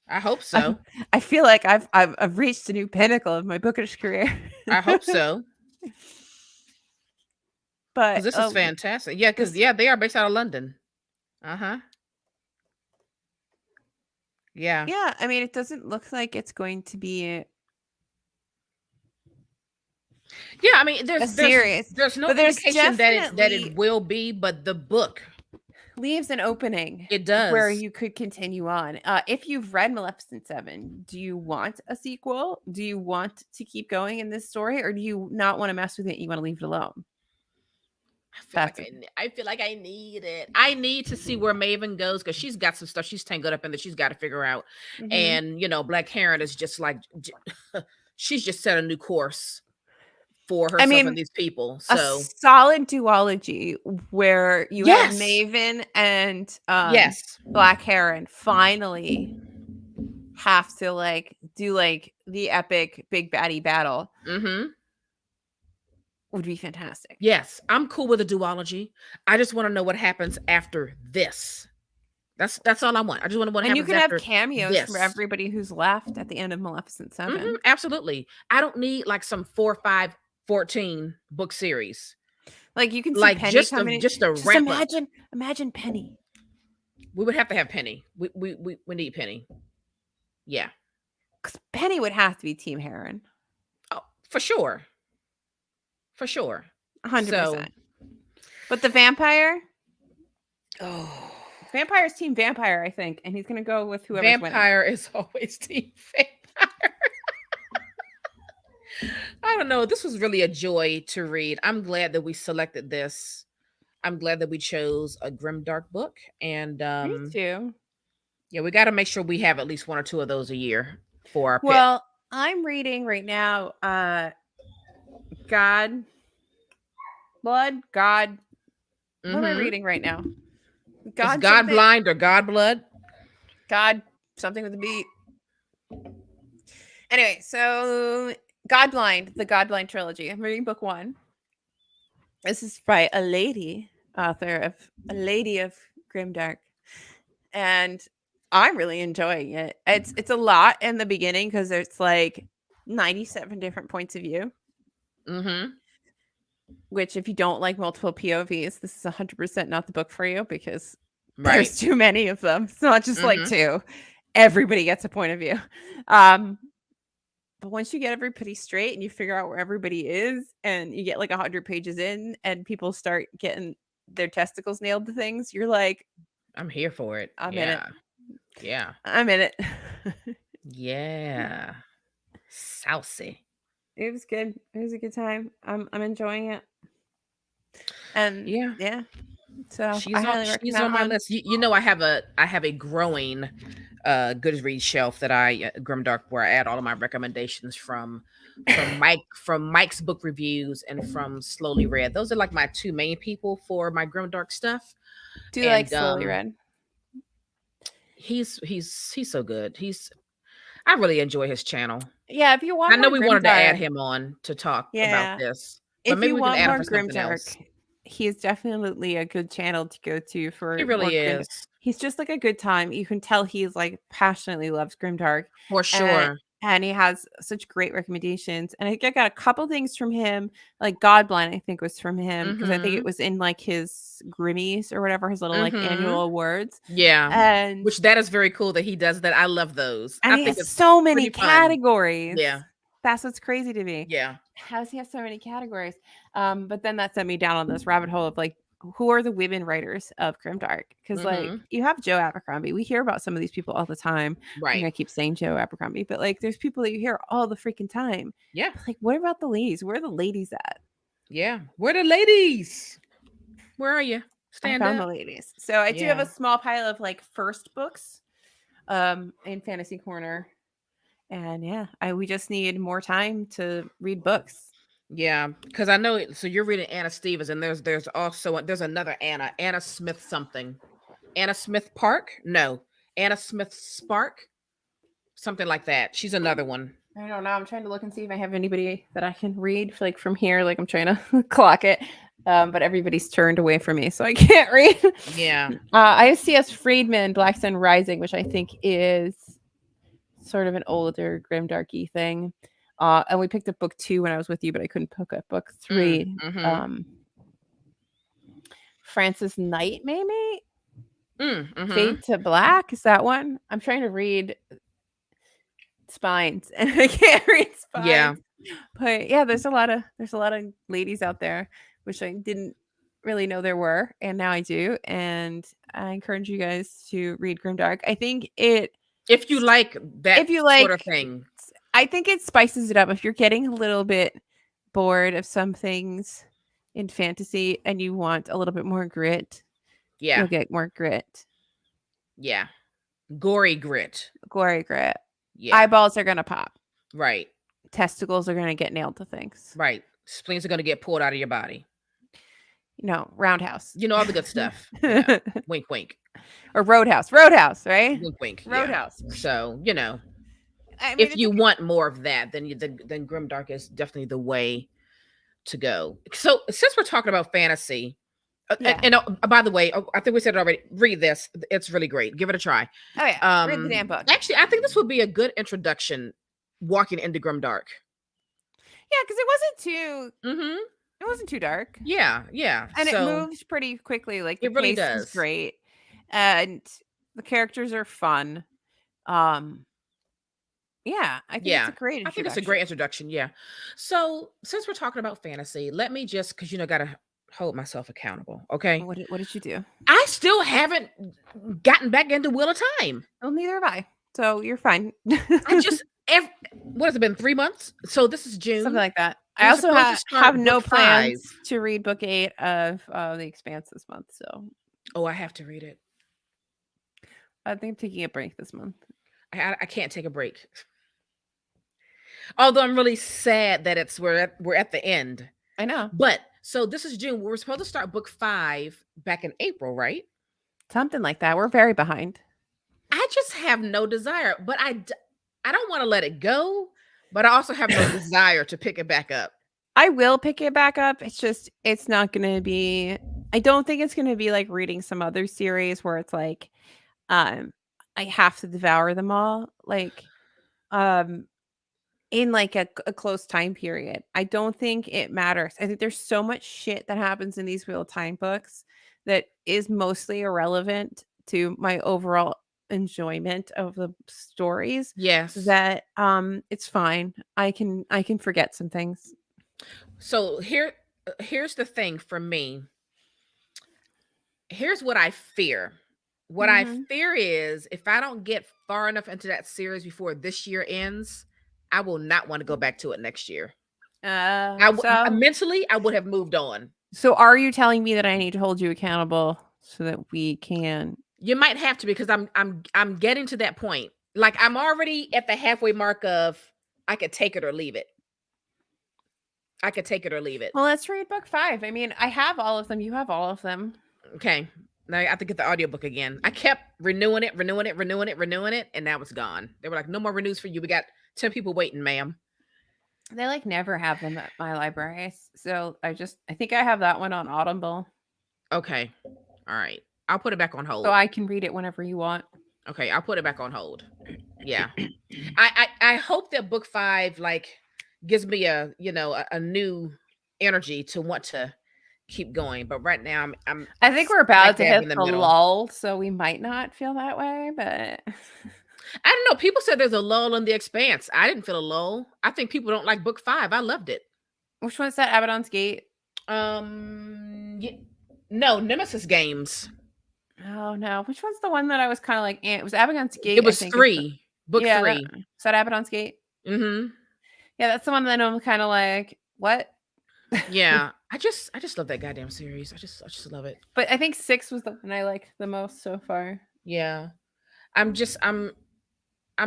I hope I, so. I feel like I've reached a new pinnacle of my bookish career. I hope so because But this is fantastic. Yeah, because this they are based out of London. Uh huh. Yeah. yeah, I mean, it doesn't look like it's going to be Yeah, I mean, a there's series, there's no but there's indication that definitely it will be, but the book leaves an opening it where does. you could continue on. If you've read Maleficent 7, do you want a sequel? Do you want to keep going in this story, or do you not want to mess with it? You want to leave it alone? That's I feel like I need it. I need to see where Maven goes because she's got some stuff she's tangled up in that she's got to figure out. Mhm. And Black Heron is just like she's just set a new course for I herself and mean, these people. a So solid duology where you have yes, Maven and yes, Black Heron finally have to like do like the epic big baddie battle mm-hmm. would be fantastic. Yes, I'm cool with a duology. I just want to know what happens after this. That's all I want. I just want to know what And you happens could have after cameos from this. everybody who's left at the end of Maleficent 7. Absolutely. I don't need like some 4, 5, 14 book series. Like you can see Like Penny coming in. just a Just ramp up. imagine Penny. We would have to have Penny. We need Penny. Yeah. Because Penny would have to be Team Heron. Oh, for sure. For sure. 100%. But the vampire? Oh. Vampire's Team Vampire, I think. And he's going to go with whoever's Vampire is always Team Vampire. I don't know. This was really a joy to read. I'm glad that we selected this. I'm glad that we chose a grimdark book. And Me too. yeah, we got to make sure we have at least 1 or 2 of those a year for our pick. Well, I'm reading right now God. What am I reading right now? Is God Blind or God Blood? God something with a beat. Anyway, so God Blind, the God Blind trilogy. I'm reading book 1. This is by a lady author of A Lady of Grimdark. And I'm really enjoying it. It's a lot in the beginning because there's like 97 different points of view. Mm-hmm. Which, if you don't like multiple POVs, this is 100% not the book for you because Right. there's too many of them. It's not just like 2. Everybody gets a point of view. But once you get everybody straight and you figure out where everybody is and you get like 100 pages in and people start getting their testicles nailed to things, you're like, I'm here for it. I'm in it. Yeah. I'm in it. Yeah. Saucy. It was good. It was a good time. I'm enjoying it. And yeah. So she's I highly recommend she's that on my one. list. You know, I have a growing Goodreads shelf that I Grimdark where I add all of my recommendations from Mike's book reviews and from Slowly Read. Those are like my 2 main people for my Grimdark stuff. Do you like Slowly Read? He's so good. I really enjoy his channel. Yeah, if you want, I know we wanted to add him on to talk about this. But If maybe you we can want add him more for something else. grimdark, he is definitely a good channel to go to He for more really grimdark. is. He's just like a good time. You can tell he's like passionately loves grimdark, For and sure. and he has such great recommendations. And I think I got a couple things from him, like Godblind. I think was from him because I think it Mhm. was in like his Grimmies or whatever, his little like Mhm. annual awards. Yeah. And Which that is very cool that he does that. I love those. and I he think has it's so many pretty fun. categories. Yeah. That's what's crazy to me. Yeah. How does he have so many categories? But then that sent me down on this rabbit hole of like, who are the women writers of Grimdark? Because like Mhm. you have Joe Abercrombie. We hear about some of these people all the time. I'm Right. gonna keep saying Joe Abercrombie, but like there's people that you hear all the freaking time. Yeah. But like, what about the ladies? Where are the ladies at? Yeah. Where the ladies? Where are you? I Stand found up. the ladies. So I do have Yeah. a small pile of like first books in Fantasy Corner. And yeah, we just need more time to read books. Yeah, because I know. So you're reading Anna Stevens, and there's also there's another Anna Smith something, Anna Smith Park. No, Anna Smith Spark, something like that. She's another one. I don't know. I'm trying to look and see if I have anybody that I can read like from here. Like I'm trying to clock it, but everybody's turned away from me, so I can't read. Yeah, I have C.S. Friedman, Black Sun Rising, which I think is sort of an older grimdarky thing. And we picked up book 2 when I was with you, but I couldn't pick up book 3. mm-hmm. Francis Knight, maybe Mm-hmm. Fade to Black. Is that one? I'm trying to read Spines, and I can't read Yeah, Spines. But yeah, there's a lot of ladies out there, which I didn't really know there were, and now I do. And I encourage you guys to read Grimdark. I think if you like that if you sort of like, thing. I think it spices it up. If you're getting a little bit bored of some things in fantasy and you want a little bit more grit, Yeah, you'll get more grit. yeah, gory grit. Glory grit. Yeah, Eyeballs are gonna pop. right, Testicles are gonna get nailed to things. right. Spleens are gonna get pulled out of your body. Roundhouse. You know all the good stuff. Yeah, wink, wink, Or Roadhouse. Roadhouse, right? wink, wink. Yeah. Roadhouse. So I mean, if it's you like want more of that, then Grimdark is definitely the way to go. So since we're talking about fantasy, yeah. by the way, I think we said it already. Read this; it's really great. Give it a try. Oh yeah. Read the damn book. Actually, I think this would be a good introduction. Walking into Grimdark. Yeah, because it Mm-hmm. wasn't too dark, Yeah, yeah. and it So moves pretty quickly. Like the it really pace is does. great, and the characters are fun. Um, yeah, I think it's a Yeah, great I think it's a great introduction. introduction. Yeah. So since we're talking about fantasy, let me just because gotta hold myself accountable. Okay. What did you do? I still haven't gotten back into Wheel of Time. Well, neither have I. So you're fine. I just what has it been 3 months? So this is Something June. like that. We I were also supposed to have start no book 5. plans to read book 8 of The Expanse this month. So Oh, I have to read it. I think I'm taking a break this month. I can't take a break. Although I'm really sad that we're at the end. I know. But so this is June. We were supposed to start book 5 back in April, right? Something like that. We're very behind. I just have no desire, but I don't want to let it go, but I also have no desire to pick it back up. I will pick it back up. It's not going to be, I don't think it's going to be like reading some other series where it's like, I have to devour them all. Like, in like a close time period. I don't think it matters. I think there's so much shit that happens in these real time books that is mostly irrelevant to my overall enjoyment of the stories Yes. that it's fine. I can forget some things. So here's the thing for me. Here's what I fear. What I Mhm. fear is if I don't get far enough into that series before this year ends, I will not want to go back to it next year. So Mentally, I would have moved on. so are you telling me that I need to hold you accountable so that we can? You might have to because I'm getting to that point. Like I'm already at the halfway mark of I could take it or leave it. I could take it or leave it. Well, let's read book 5. I mean, I have all of them. You have all of them. Okay. Now I have to get the audiobook again. I kept renewing it, and now it's gone. They were like, no more renews for you. We got 10 people waiting, ma'am. They like never have them at my libraries. So I think I have that one on Audible. Okay. All right. I'll put it back on So hold. I can read it whenever you want. Okay, I'll put it back on hold. Yeah. I hope that book 5 like gives me a, a new energy to want to keep going. But right now I'm I think we're smack about to dab hit in the the middle. lull, so we might not feel that way, but I don't know. People said there's a lull in the expanse. I didn't feel a lull. I think people don't like book 5. I loved it. which one's that? Abaddon's Gate? Ye no, Nemesis Games. Oh no, which one's the one that I was kind of like? It was Abaddon's It Gate, I was think. Is the 3, book yeah, that 3. is that Abaddon's Gate? Mhm. Yeah, that's the one that I'm kind of like, what? Yeah. I just love that goddamn series. I just love it. But I think 6 was the one I liked the most so far. Yeah. I'm just I'm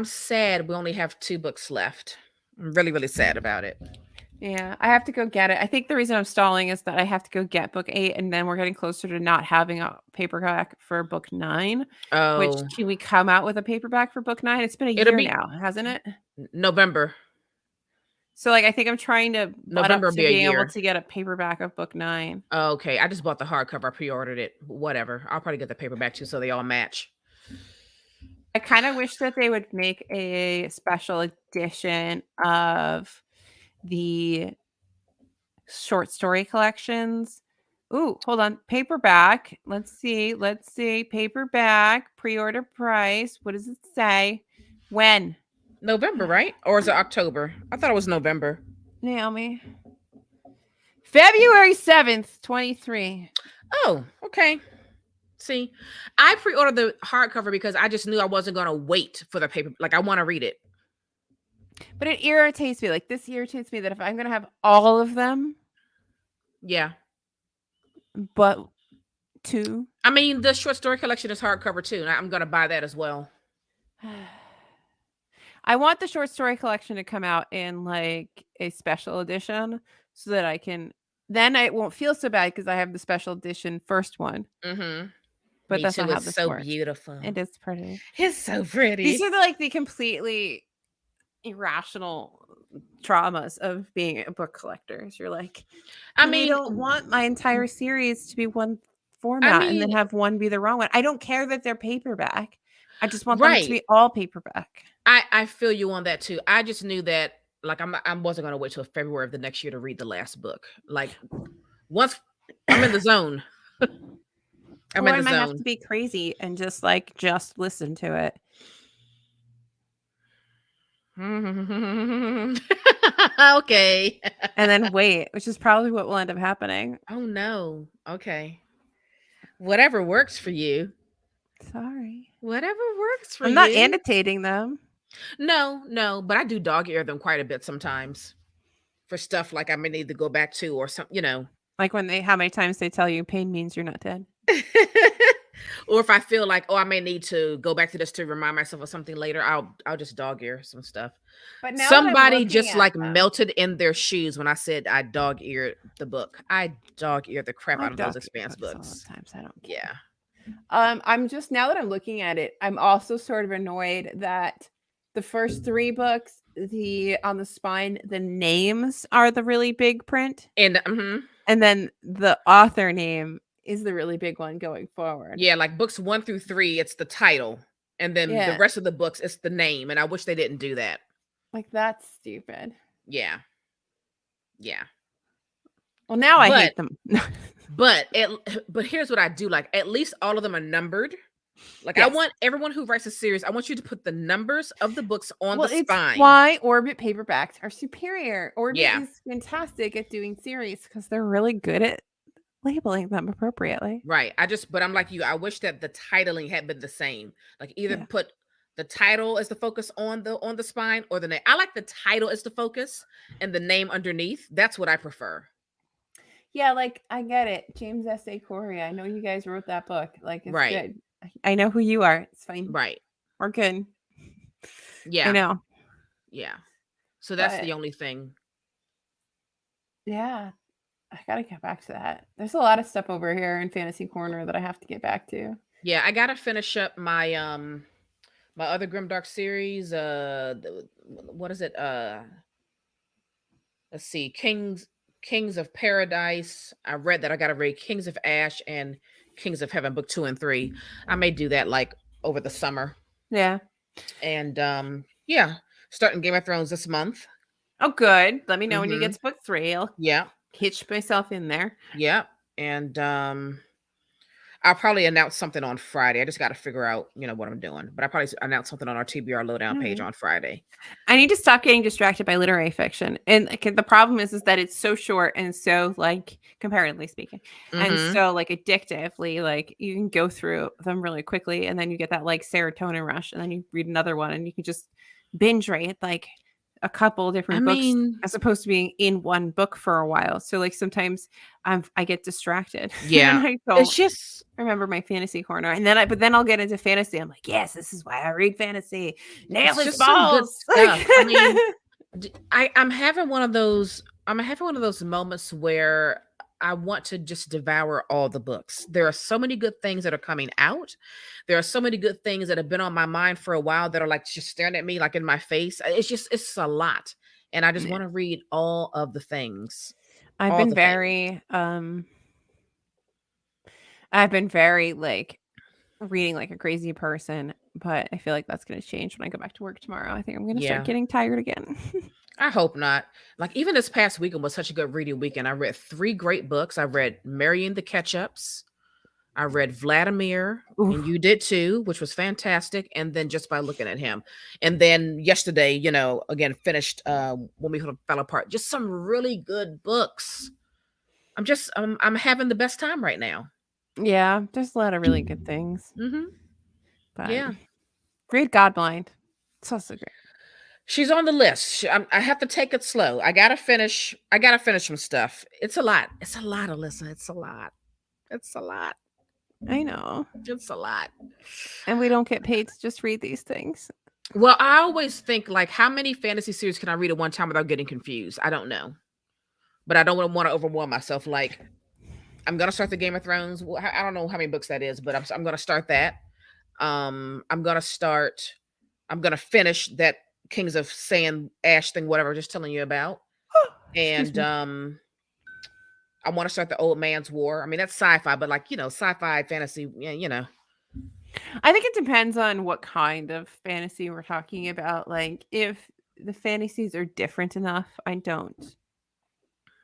sad we only have 2 books left. I'm really, really sad about it. Yeah, I have to go get it. I think the reason I'm stalling is that I have to go get book 8, and then we're getting closer to not having a paperback for book 9. Which Oh, can we come out with a paperback for book 9? It's been a it'll year be now, hasn't it? November. So like I think I'm trying to butt up November will to be a being able year. to get a paperback of book 9. Okay, I just bought the hardcover. I pre-ordered it. Whatever. I'll probably get the paperback too, so they all match. I kind of wish that they would make a special edition of the short story collections. Ooh, hold on. Paperback. Let's see. Let's see. Paperback. Pre-order price. What does it say? When? November, right? Or is it October? I thought it was November. Naomi. February 7th, 23. Oh, okay. See, I pre-ordered the hardcover because I just knew I wasn't going to wait for the paper. Like, I want to read it. But it irritates me. Like, this irritates me that if I'm going to have all of them, Yeah. but 2. I mean, the short story collection is hardcover too, and I'm going to buy that as well. I want the short story collection to come out in like a special edition so that I can then I won't feel so bad because I have the special edition first one. Mhm. But Me that's not too. how It's this so works. beautiful. It is pretty. It's so These pretty. are like the completely irrational traumas of being a book collector. You're like, I but I mean, don't want my entire series to be one I format and then mean, have one be the wrong one. I don't care that they're paperback. I just want them to right. be all paperback. I feel you on that too. I just knew that like I wasn't gonna wait till February of the next year to read the last book. Like once I'm in the zone, I'm Or in I the might have to zone. be crazy and just listen to it. Okay. And then wait, which is probably what will end up happening. Oh no. Okay. Whatever works for you. Sorry. Whatever works for I'm not you. annotating them. No, no, but I do dog ear them quite a bit sometimes for stuff like I may need to go back to or something. Like when how many times they tell you pain means you're not dead. Or if I feel like, oh, I may need to go back to this to remind myself of something later, I'll just dog ear some stuff. But now that I'm Somebody looking just at like them, melted in their shoes when I said I dog eared the book. I dog eared the crap I out of those dog ear expanse books all the books. time, so I don't care. Yeah. I'm just now that I'm looking at it, I'm also sort of annoyed that the first 3 books, the on the spine, the names are the really big print, And and then the author name is the really big one going forward. yeah, like books 1 through 3, it's the title. And then the Yeah, rest of the books, it's the name. And I wish they didn't do that. like that's stupid. Yeah. Yeah. Well, now I But hate them. but it but here's what I do like. At least all of them are numbered. Like I Yes. want everyone who writes a series, I want you to put the numbers of the books on Well, the it's spine. why Orbit paperbacks are superior. Orbit Yeah. is fantastic at doing series because they're really good at labeling them appropriately. Right. But I'm like you. I wish that the titling had been the same. Like either Yeah. put the title as the focus on the spine or the name. I like the title as the focus and the name underneath. That's what I prefer. Yeah, like I get it. James S.A. Corey. I know you guys wrote that book. Like it's Right. good. I know who you are. It's fine. Right. We're good. I Yeah. know. Yeah. So that's But the only thing. yeah, I gotta get back to that. There's a lot of stuff over here in Fantasy Corner that I have to get back to. Yeah, I gotta finish up my my other Grimdark series. What is it? let's see, Kings of Paradise. I read that. I got to read Kings of Ash and Kings of Heaven, book 2 and 3. I may do that like over the summer. Yeah. And yeah, starting Game of Thrones this month. Oh, good. Let me know when you Mm-hmm. get to book 3. I'll Yeah, hitch myself in there. yeah. And I'll probably announce something on Friday. I just got to figure out, what I'm doing. But I probably announce something on our TBR Lowdown All page right. on Friday. I need to stop getting distracted by literary fiction. And like, the problem is that it's so short and so like comparatively speaking, and Mm-hmm. so like addictively, like you can go through them really quickly and then you get that like serotonin rush and then you read another one and you can just binge read like a couple I different books mean, as opposed to being in one book for a while. So like sometimes I get distracted and yeah. I It's don't just remember my fantasy corner. And then but then I'll get into fantasy. I'm like, yes, this is why I read fantasy. Nail it's his just some good balls. stuff. I mean, I'm having one of those. I'm having one of those moments where I want to just devour all the books. There are so many good things that are coming out. There are so many good things that have been on my mind for a while that are like just staring at me, like in my face. It's a lot, and I just Yeah. want to read all of the things, I've all been the things. very I've been very like reading like a crazy person, but I feel like that's going to change when I go back to work tomorrow. I think I'm going to start Yeah, getting tired again. I hope not. Like even this past weekend was such a good reading weekend. I read 3 great books. I read Marrying the Ketchups. I read Vladimir, and Oof. you did too, which was fantastic. And then just by looking at him, and then yesterday, again finished When We Fell Apart. Just some really good books. I'm having the best time right now. Yeah, there's a lot of really good things, Hmm. but Yeah, read Godblind. It's also great. she's on the list. I have to take it slow. I gotta finish. I gotta finish some stuff. It's a lot. It's a lot, Alyssa. It's a lot. It's a lot. I know. It's a lot. And we don't get paid to just read these things. Well, I always think like, how many fantasy series can I read at one time without getting confused? I don't know, but I don't want to overwhelm myself. Like, I'm gonna start the Game of Thrones. I don't know how many books that is, but I'm gonna start that. I'm gonna start. I'm gonna finish that Kings of Sand Ash thing, whatever. Just telling you about, Excuse and me. I want to start the Old Man's War. I mean, that's sci-fi, but like, sci-fi fantasy. Yeah. I think it depends on what kind of fantasy we're talking about. Like if the fantasies are different enough,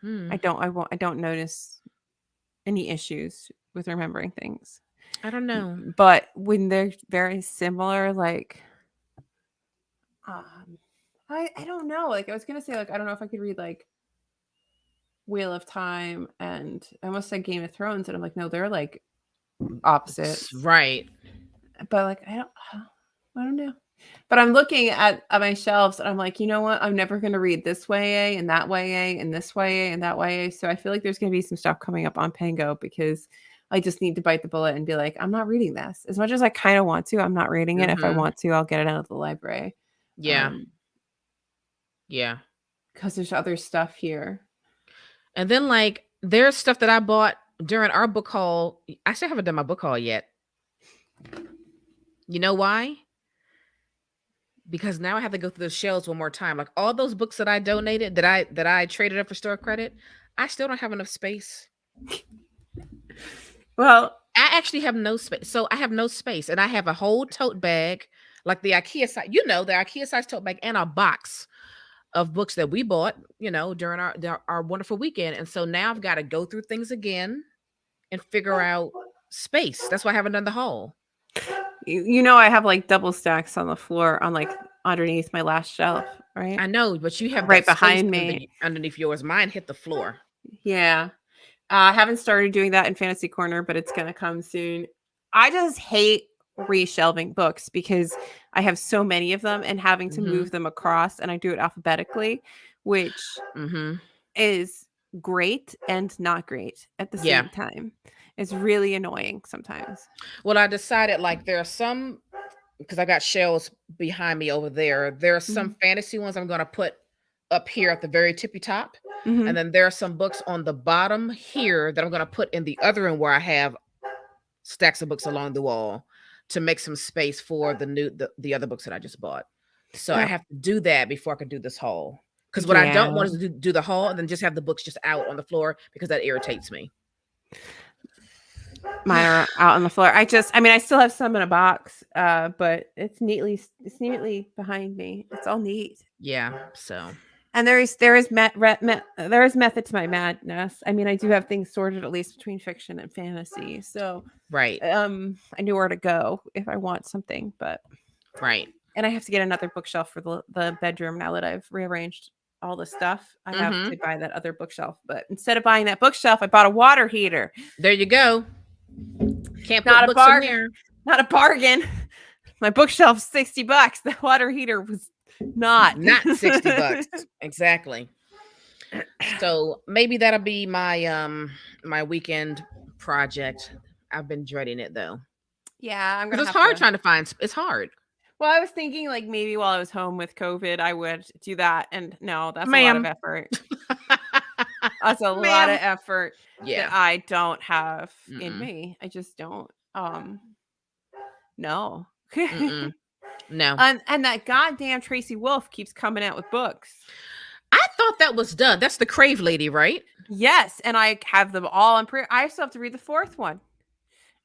Hmm. I don't notice any issues with remembering things. I don't know. But when they're very similar, like um I don't know. Like I was gonna say, like I don't know if I could read like Wheel of Time and I almost said Game of Thrones, and I'm like, no, they're like opposites. Right. But like I don't know. But I'm looking at my shelves and I'm like, you know what? I'm never going to read this way and that way and this way and that way. So I feel like there's going to be some stuff coming up on Pango because I just need to bite the bullet and be like, I'm not reading this. As much as I kind of want to, I'm not reading it. If I Mm-hmm. want to, I'll get it out of the library. Yeah. Yeah. Because there's other stuff here. And then like there's stuff that I bought during our book haul. I still haven't done my book haul yet. You know why? Because now I have to go through the shelves one more time. Like all those books that I donated, that I traded up for store credit, I still don't have enough space. Well, I actually have no space. So I have no space, and I have a whole tote bag, like the IKEA size, the IKEA size tote bag, and a box of books that we bought, during our wonderful weekend. And so now I've got to go through things again and figure out space. That's why I haven't done the haul. you know, I have like double stacks on the floor on like underneath my last shelf, right? I know, but you have Right that space behind me. underneath yours. Mine hit the floor. Yeah. I haven't started doing that in Fantasy Corner, but it's going to come soon. I just hate reshelving books because I have so many of them and having to Mm-hmm. move them across, and I do it alphabetically, which Mm-hmm. is great and not great at the Yeah. same time. It's really annoying sometimes. Well, I decided like there are some, because I got shelves behind me over there. There are some Mhm. fantasy ones I'm going to put up here at the very tippy top. And Mhm. then there are some books on the bottom here that I'm going to put in the other room where I have stacks of books along the wall to make some space for the other books that I just bought. So I Now, have to do that before I can do this haul. Because what I don't Yeah. want is to do the haul and then just have the books just out on the floor because that irritates me. Mine are out on the floor. I mean, I still have some in a box, but it's neatly behind me. It's all neat. Yeah. So And there is method to my madness. I mean, I do have things sorted at least between fiction and fantasy. So, right. I knew where to go if I want something, but Right. and I have to get another bookshelf for the bedroom now that I've rearranged all the stuff. I have Mm-hmm. to buy that other bookshelf, but instead of buying that bookshelf, I bought a water heater. There you go. Can't put Not a books in bargain. there. Not a bargain. My bookshelf's $60. The water heater was not $60. Exactly. So maybe that'll be my my weekend project. I've been dreading it though. Yeah, I'm Because gonna it's have hard to. trying to find. It's hard. Well, I was thinking like maybe while I was home with COVID, I would do that, and no, that's a lot of Ma'am. effort. That's a lot of Ma'am. effort Yeah. that I don't have in Mm-mm. me. I just don't. No. Mm-mm. No. And that goddamn Tracy Wolf keeps coming out with books. I thought that was done. That's the Crave lady, right? Yes, and I have them all on pre. I still have to read the fourth one,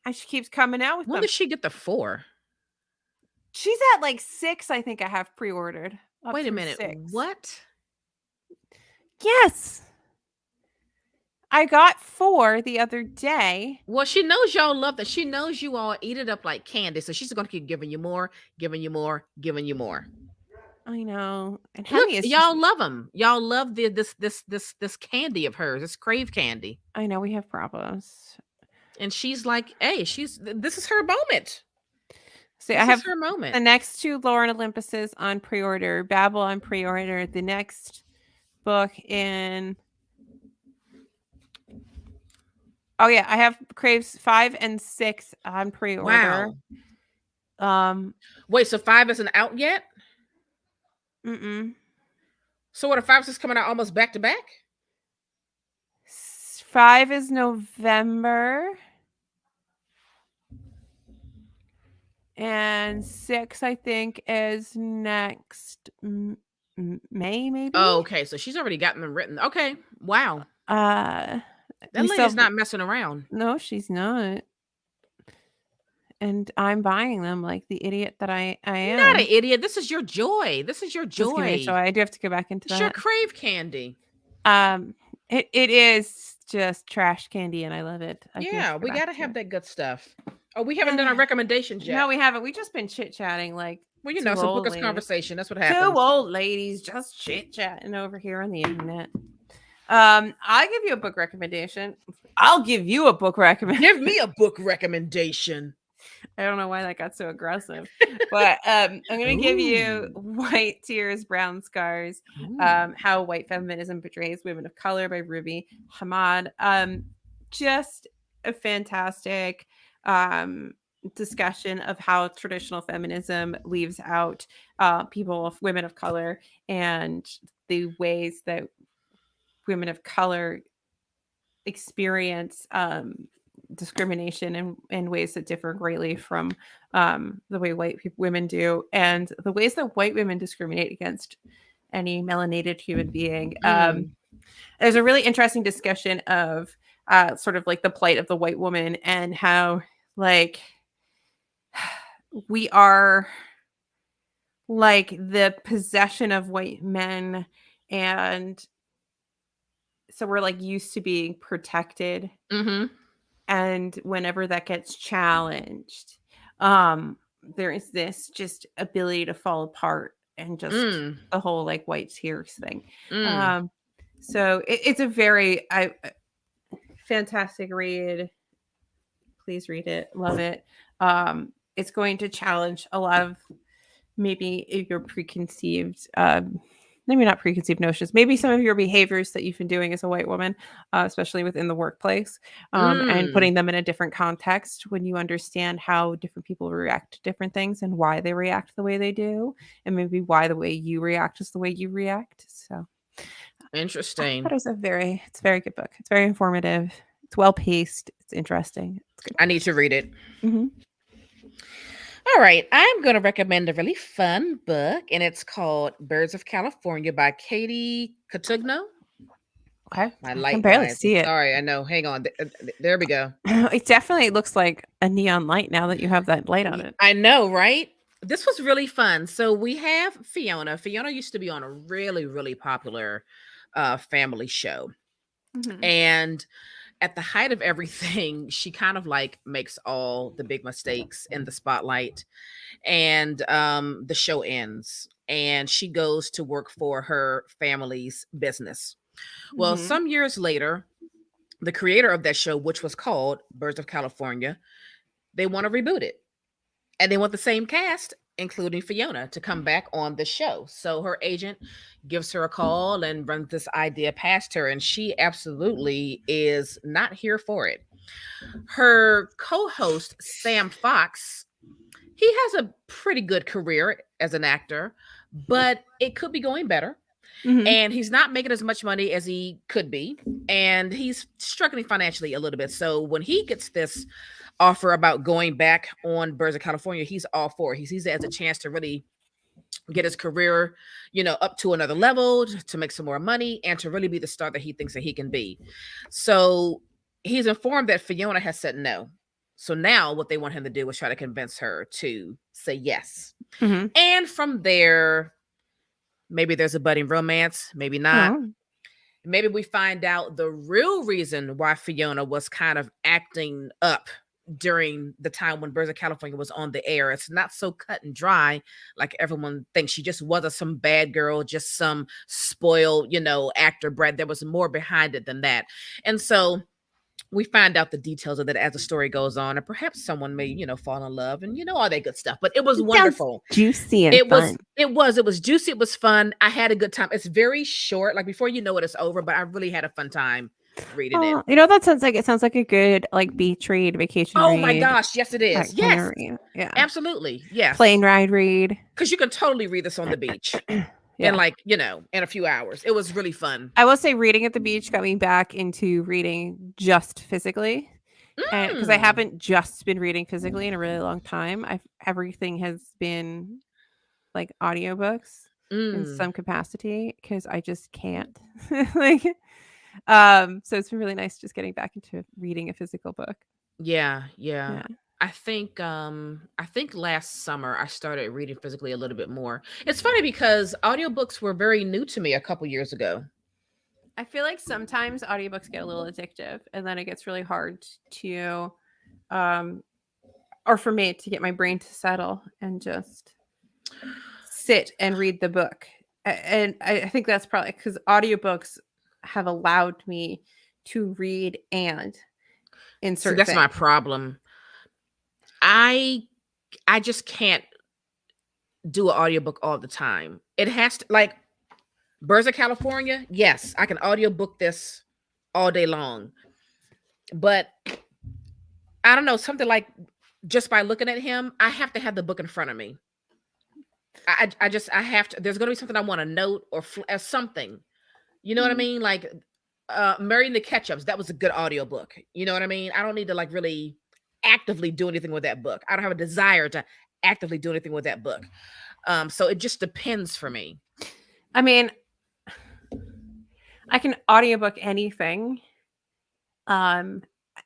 and she keeps coming out with When them. did she get the 4? She's at like 6. I think I have pre-ordered. Wait a minute. 6. What? Yes. I got 4 the other day. Well, she knows y'all love that. She knows you all eat it up like candy. So she's going to keep giving you more, giving you more, giving you more. I know. And Look, honey is y'all love them. Y'all love this candy of hers. This Crave candy. I know we have problems. And she's like, hey, this is her moment. See, this I have is her moment. The next 2 Lauren Olympuses on pre-order, Babel on pre-order, the next book in Oh yeah, I have Craves 5 and 6 on pre-order. Wow. Wait, so 5 isn't out yet? Mm-mm. So what, if 5 is coming out almost back to back? 5 is November. And 6, I think, is next May, maybe. Oh, okay. So she's already gotten them written. Okay. Wow. That lady's not messing around. No, she's not. And I'm buying them like the idiot that I am. Not an idiot. This is your joy. This is your joy. I do have to go back into it's that. Your Crave candy. It is just trash candy, and I love it. Yeah, we gotta have that good stuff. Oh, we haven't done our recommendations yet. No, we haven't. We've just been chit-chatting like well, you know, some bookers conversation. That's what happens. 2 old ladies just chit-chatting over here on the internet. I'll give you a book recommendation. I'll give you a book recommendation. Give me a book recommendation. I don't know why that got so aggressive, but I'm going to give you White Tears, Brown Scars, How White Feminism Portrays Women of Color by Ruby Hamad. Just a fantastic discussion of how traditional feminism leaves out women of color, and the ways that women of color experience discrimination in ways that differ greatly from the way white women do, and the ways that white women discriminate against any melanated human being. There's a really interesting discussion of sort of like the plight of the white woman, and how like we are like the possession of white men, and so we're like used to being protected. And whenever that gets challenged, there is this just ability to fall apart, and just the whole like white tears thing. So it's a very fantastic read. Please read it. Love it. It's going to challenge a lot of maybe your preconceived maybe not preconceived notions, maybe some of your behaviors that you've been doing as a white woman, especially within the workplace, and putting them in a different context when you understand how different people react to different things and why they react the way they do, and maybe why the way you react is the way you react. So interesting. That is it's a very good book. It's very informative. It's well paced. It's interesting. It's good. I need to read it. All right, I'm going to recommend a really fun book, and it's called Birds of California by Katie Katugno. Okay, My I can light barely dies. I'm see it. sorry, I know. Hang on. There we go. It definitely looks like a neon light now that you have that light on it. I know, right? This was really fun. So we have Fiona. Fiona used to be on a really, really popular family show. Mhm. And at the height of everything, she kind of like makes all the big mistakes in the spotlight. And the show ends. And she goes to work for her family's business. Well, Mhm. some years later, the creator of that show, which was called Birds of California, they want to reboot it. And they want the same cast, including Fiona, to come back on the show. So her agent gives her a call and runs this idea past her, and she absolutely is not here for it. Her co host, Sam Fox, he has a pretty good career as an actor, but it could be going better. Mhm. And he's not making as much money as he could be. And he's struggling financially a little bit. So when he gets this offer about going back on Birds of California, he's all for it. He sees it as a chance to really get his career, up to another level, to make some more money, and to really be the star that he thinks that he can be. So he's informed that Fiona has said no. So now what they want him to do is try to convince her to say yes. Mhm. And from there, maybe there's a budding romance, maybe not. Oh. Maybe we find out the real reason why Fiona was kind of acting up during the time when Birds of California was on the air. It's not so cut and dry like everyone thinks. She just wasn't some bad girl, just some spoiled, actor brat. There was more behind it than that. And so we find out the details of that as the story goes on, and perhaps someone may, fall in love and all that good stuff. But it was It sounds wonderful. juicy and It was fun. it was juicy, it was fun. I had a good time. It's very short, like before you know it, it's over, but I really had a fun time reading it. Oh, you know, that sounds like it sounds like a good, like, beach read, vacation Oh my read, gosh, yes, it is. that kind of Yes, read. Yeah. absolutely. Yes. Plane ride read. Because you can totally read this on the beach in Yeah. like, in a few hours. It was really fun. I will say reading at the beach got me back into reading just physically. And because I Mm, haven't just been reading physically in a really long time. I've everything has been like audiobooks in mm. some capacity because I just can't. Like so it's been really nice just getting back into reading a physical book. Yeah, yeah. Yeah. I think last summer I started reading physically a little bit more. It's funny because audiobooks were very new to me a couple years ago. I feel like sometimes audiobooks get a little addictive and then it gets really hard to um or for me to get my brain to settle and just sit and read the book. And I think that's probably because audiobooks have allowed me to read and See, insert that's my things. problem. I I just can't do an audiobook all the time. It has to, like, Birds of California. Yes, I can audiobook this all day long. But I don't know, something like just by looking at him, I have to have the book in front of me. I just I have to. There's gonna be something I want to note or something. You know what I Mhm. mean? Like Marrying the Ketchups. That was a good audiobook. You know what I mean? I don't need to like really actively do anything with that book. I don't have a desire to actively do anything with that book. So it just depends for me. I mean, I can audiobook anything. Um,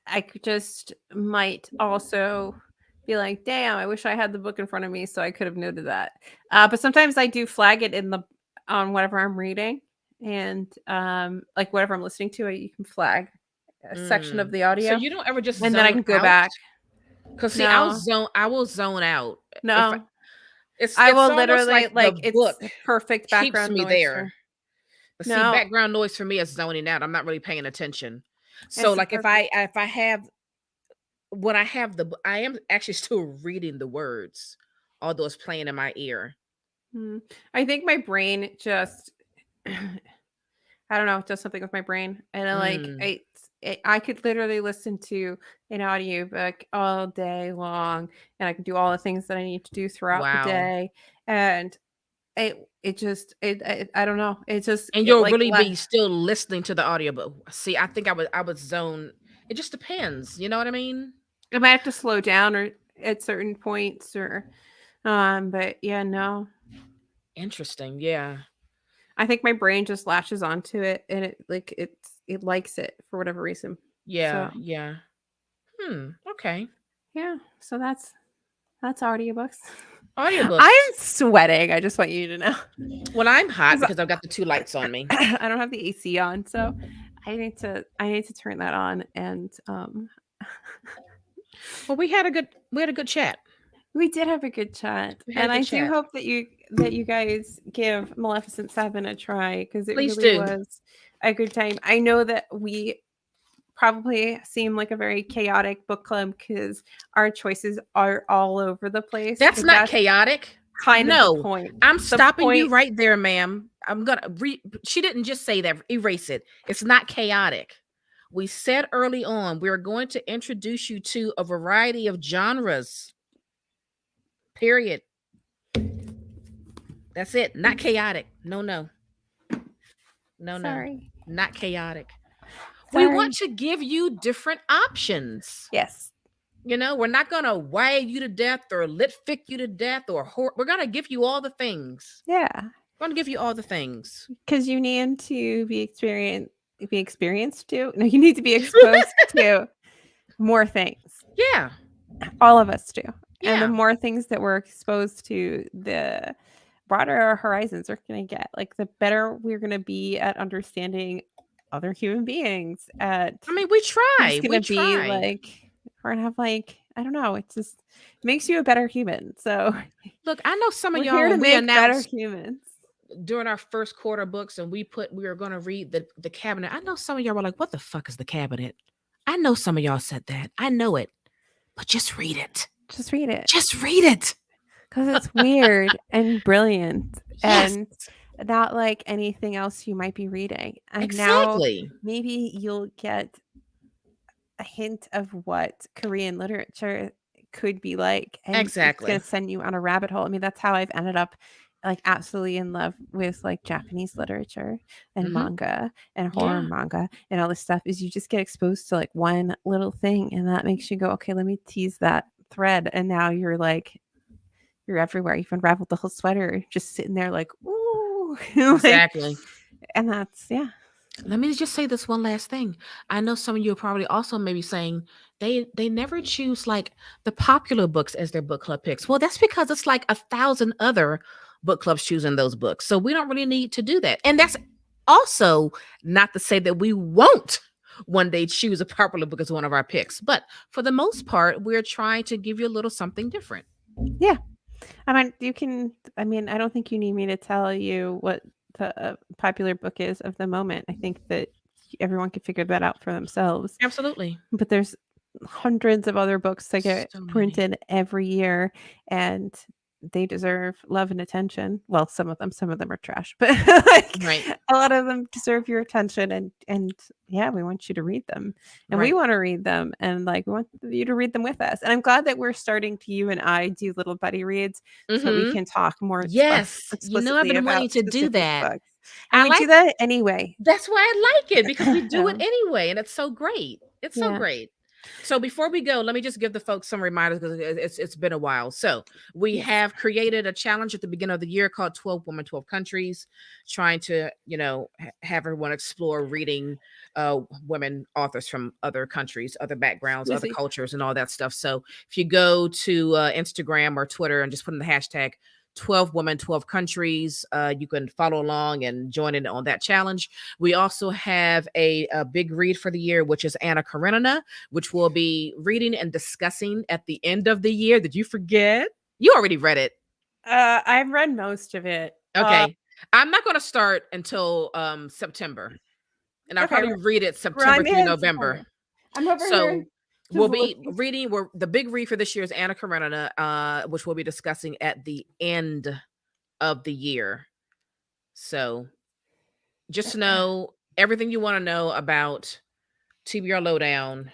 I could just might also be like, damn, I wish I had the book in front of me so I could have noted that. But sometimes I do flag it in the on whatever I'm reading, and like whatever I'm listening to, you can flag a section of Mm. the So audio, you don't ever just and then I zone can go out? back. Cause see, No, I will zone out if no, it's I it's will almost literally like the like it's book a perfect keeps background me noise there. for. But see, No, background noise for me is zoning out. I'm not really paying attention. So it's a like if perfect. I have when I have I am actually still reading the words, although it's playing in my ear. I think my brain just I don't know, it does something with my brain. And I like Mm, I could literally listen to an audiobook all day long and I can do all the things that I need to do throughout the wow. day. And it just I don't know. It just And it you'll like really be still listening to the audiobook. See, I think I would zone. It just depends. You know what I mean? I might have to slow down or at certain points, or but yeah, no. Interesting. Yeah. I think my brain just latches onto it, and it likes it for whatever reason. Yeah. So Yeah. Okay. yeah, so that's audiobooks. I'm Audiobooks. sweating. I just want you to know. Well, I'm hot 'Cause because I've got the two lights on me. I don't have the AC on, so I need to turn that on. And Well, we had a good chat. we did have a good chat, We had a and good I do chat. hope that you guys give Maleficent 7 a try, because it Please really do. was a good time. I know that we probably seem like a very chaotic book club because our choices are all over the place, That's but not that's chaotic. kind of the No, point. I'm The stopping you point right there, ma'am. I'm gonna she didn't just say that. Erase it. It's not chaotic. We said early on we're going to introduce you to a variety of genres. Period. That's it. Not chaotic. No, no. No, no. Sorry. Not chaotic. We want Sorry. to give you different options. Yes. We're not going to wire you to death or lit fic you to death we're going to give you all the things. Yeah. We're going to give you all the things. Because you need to be experienced to. No, you need to be exposed to more things. Yeah. All of us do. And the Yeah. more things that we're exposed to, the broader our horizons are going to get. Like, the better we're going to be at understanding other human beings. At I mean, we We're just try. going We to be try. like, we're going to have like, I don't know. It just makes you a better human. So Look, I know some of we're y'all here to when we make better announced humans. during our first quarter books and we were going to read the cabinet. I know some of y'all were like, "What the fuck is the cabinet?" I know some of y'all said that. I know it. But just read it. Just read it. Just read it. Because it's weird and brilliant Yes. and not like anything else you might be reading. And now Exactly. maybe you'll get a hint of what Korean literature could be like. And it's going Exactly. to send you on a rabbit hole. I mean, that's how I've ended up like absolutely in love with like Japanese literature and Mhm. manga and horror Yeah. manga and all this stuff. Is you just get exposed to like one little thing, and that makes you go, okay, let me tease that thread. And now you're everywhere. You've unraveled the whole sweater, just sitting there like, ooh. Like, Exactly. and that's, yeah. Let me just say this one last thing. I know some of you are probably also maybe saying they never choose like the popular books as their book club picks. Well, that's because it's like 1,000 other book clubs choosing those books. So we don't really need to do that. And that's also not to say that we won't one day choose a popular book as one of our picks. But for the most part, we're trying to give you a little something different. Yeah. I mean, I don't think you need me to tell you what the popular book is of the moment. I think that everyone can figure that out for themselves. Absolutely. But there's hundreds of other books that get So many. printed every year, and they deserve love and attention. Well, some of them are trash, but like Right. a lot of them deserve your attention, and yeah, we want you to read them, and we Right. want to read them, and like we want you to read them with us. And I'm glad that we're starting to, you and I, do little buddy reads so that we Mhm. can talk more Yes. I've explicitly been about wanting to do specific that. books. And I we like do that anyway. That's why I like it because we do it anyway, and it's so great. It's so Yeah. great. So before we go, let me just give the folks some reminders because it's been a while. So we Yes. have created a challenge at the beginning of the year called 12 Women, 12 Countries, trying to have everyone explore reading women authors from other countries, other backgrounds, other Lucy. cultures, and all that stuff. So if you go to Instagram or Twitter and just put in the hashtag 12 Women, 12 Countries. You can follow along and join in on that challenge. We also have a big read for the year, which is Anna Karenina, which we'll be reading and discussing at the end of the year. Did you forget? You already read it. I've read most of it. Okay. I'm not going to start until September. And I'll Okay, probably read it September remind me through in November. September. I'm over So here we'll just be looking. reading. The big read for this year is Anna Karenina, which we'll be discussing at the end of the year. So just know everything you want to know about TBR Lowdown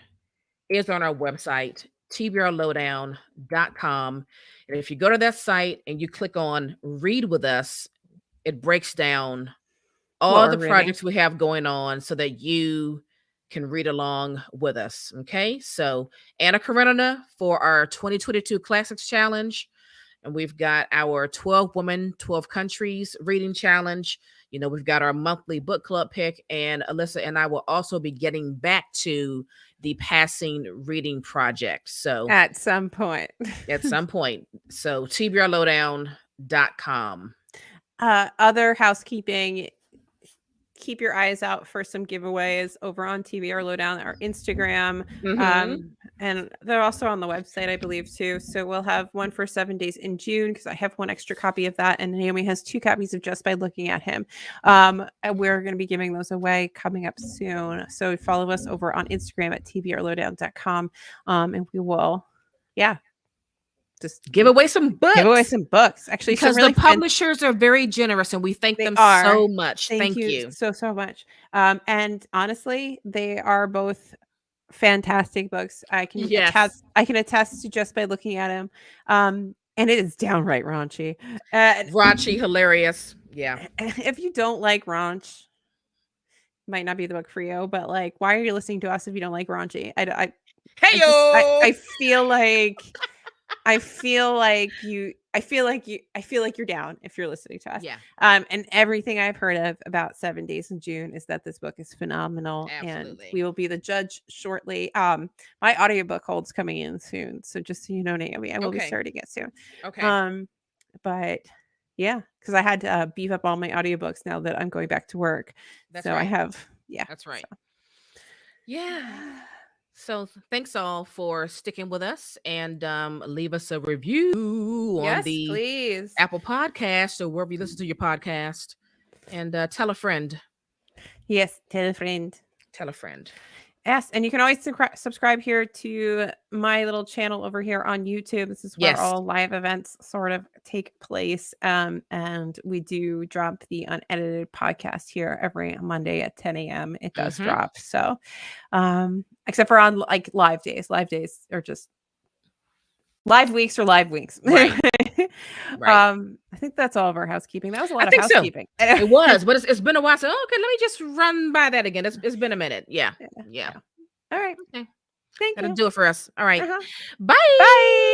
is on our website, tbrlowdown.com. And if you go to that site and you click on Read with Us, it breaks down all What the we're reading. projects we have going on so that you can read along with us. Okay, so Anna Karenina for our 2022 Classics Challenge. And we've got our 12 Women, 12 Countries reading challenge. We've got our monthly book club pick, and Alyssa and I will also be getting back to the passing reading project. So At some point. at some point. So tbrlowdown.com. Other housekeeping, keep your eyes out for some giveaways over on TBR Lowdown, our Instagram. And they're also on the website, I believe, too. So we'll have one for 7 days in June, because I have one extra copy of that, and Naomi has 2 copies of Just by Looking at Him. And we're going to be giving those away coming up soon. So follow us over on Instagram at tbrlowdown.com. And we will, just give away some books. Give away some books. Actually, because really the publishers are very generous, and we thank them so much. Thank you so much. And honestly, they are both fantastic books. I can attest to Just by Looking at Him. And it is downright raunchy. Raunchy, hilarious. Yeah. If you don't like raunch, might not be the book for you. But like, why are you listening to us if you don't like raunchy? I feel like you're down if you're listening to us. Yeah. And everything I've heard about 7 Days in June is that this book is phenomenal. Absolutely. And we will be the judge shortly. My audiobook hold's coming in soon. So just so you know, Naomi, I will be starting it soon. Okay. But yeah, because I had to beef up all my audiobooks now that I'm going back to work. That's right. I have, That's right. So. Yeah. So thanks all for sticking with us, and leave us a review on the please. Apple Podcast or wherever you listen to your podcast, and tell a friend. Yes, tell a friend. Tell a friend. Yes, and you can always subscribe here to my little channel over here on YouTube. This is where all live events sort of take place. And we do drop the unedited podcast here every Monday at 10 a.m. It does drop. So, except for on like live days are just live weeks or live weeks. Right. I think that's all of our housekeeping. That was a lot of housekeeping. So. It was, but it's been a while. So okay, let me just run by that again. It's been a minute. Yeah. All right. Okay. Thank you. That'll do it for us. All right. Bye. Bye.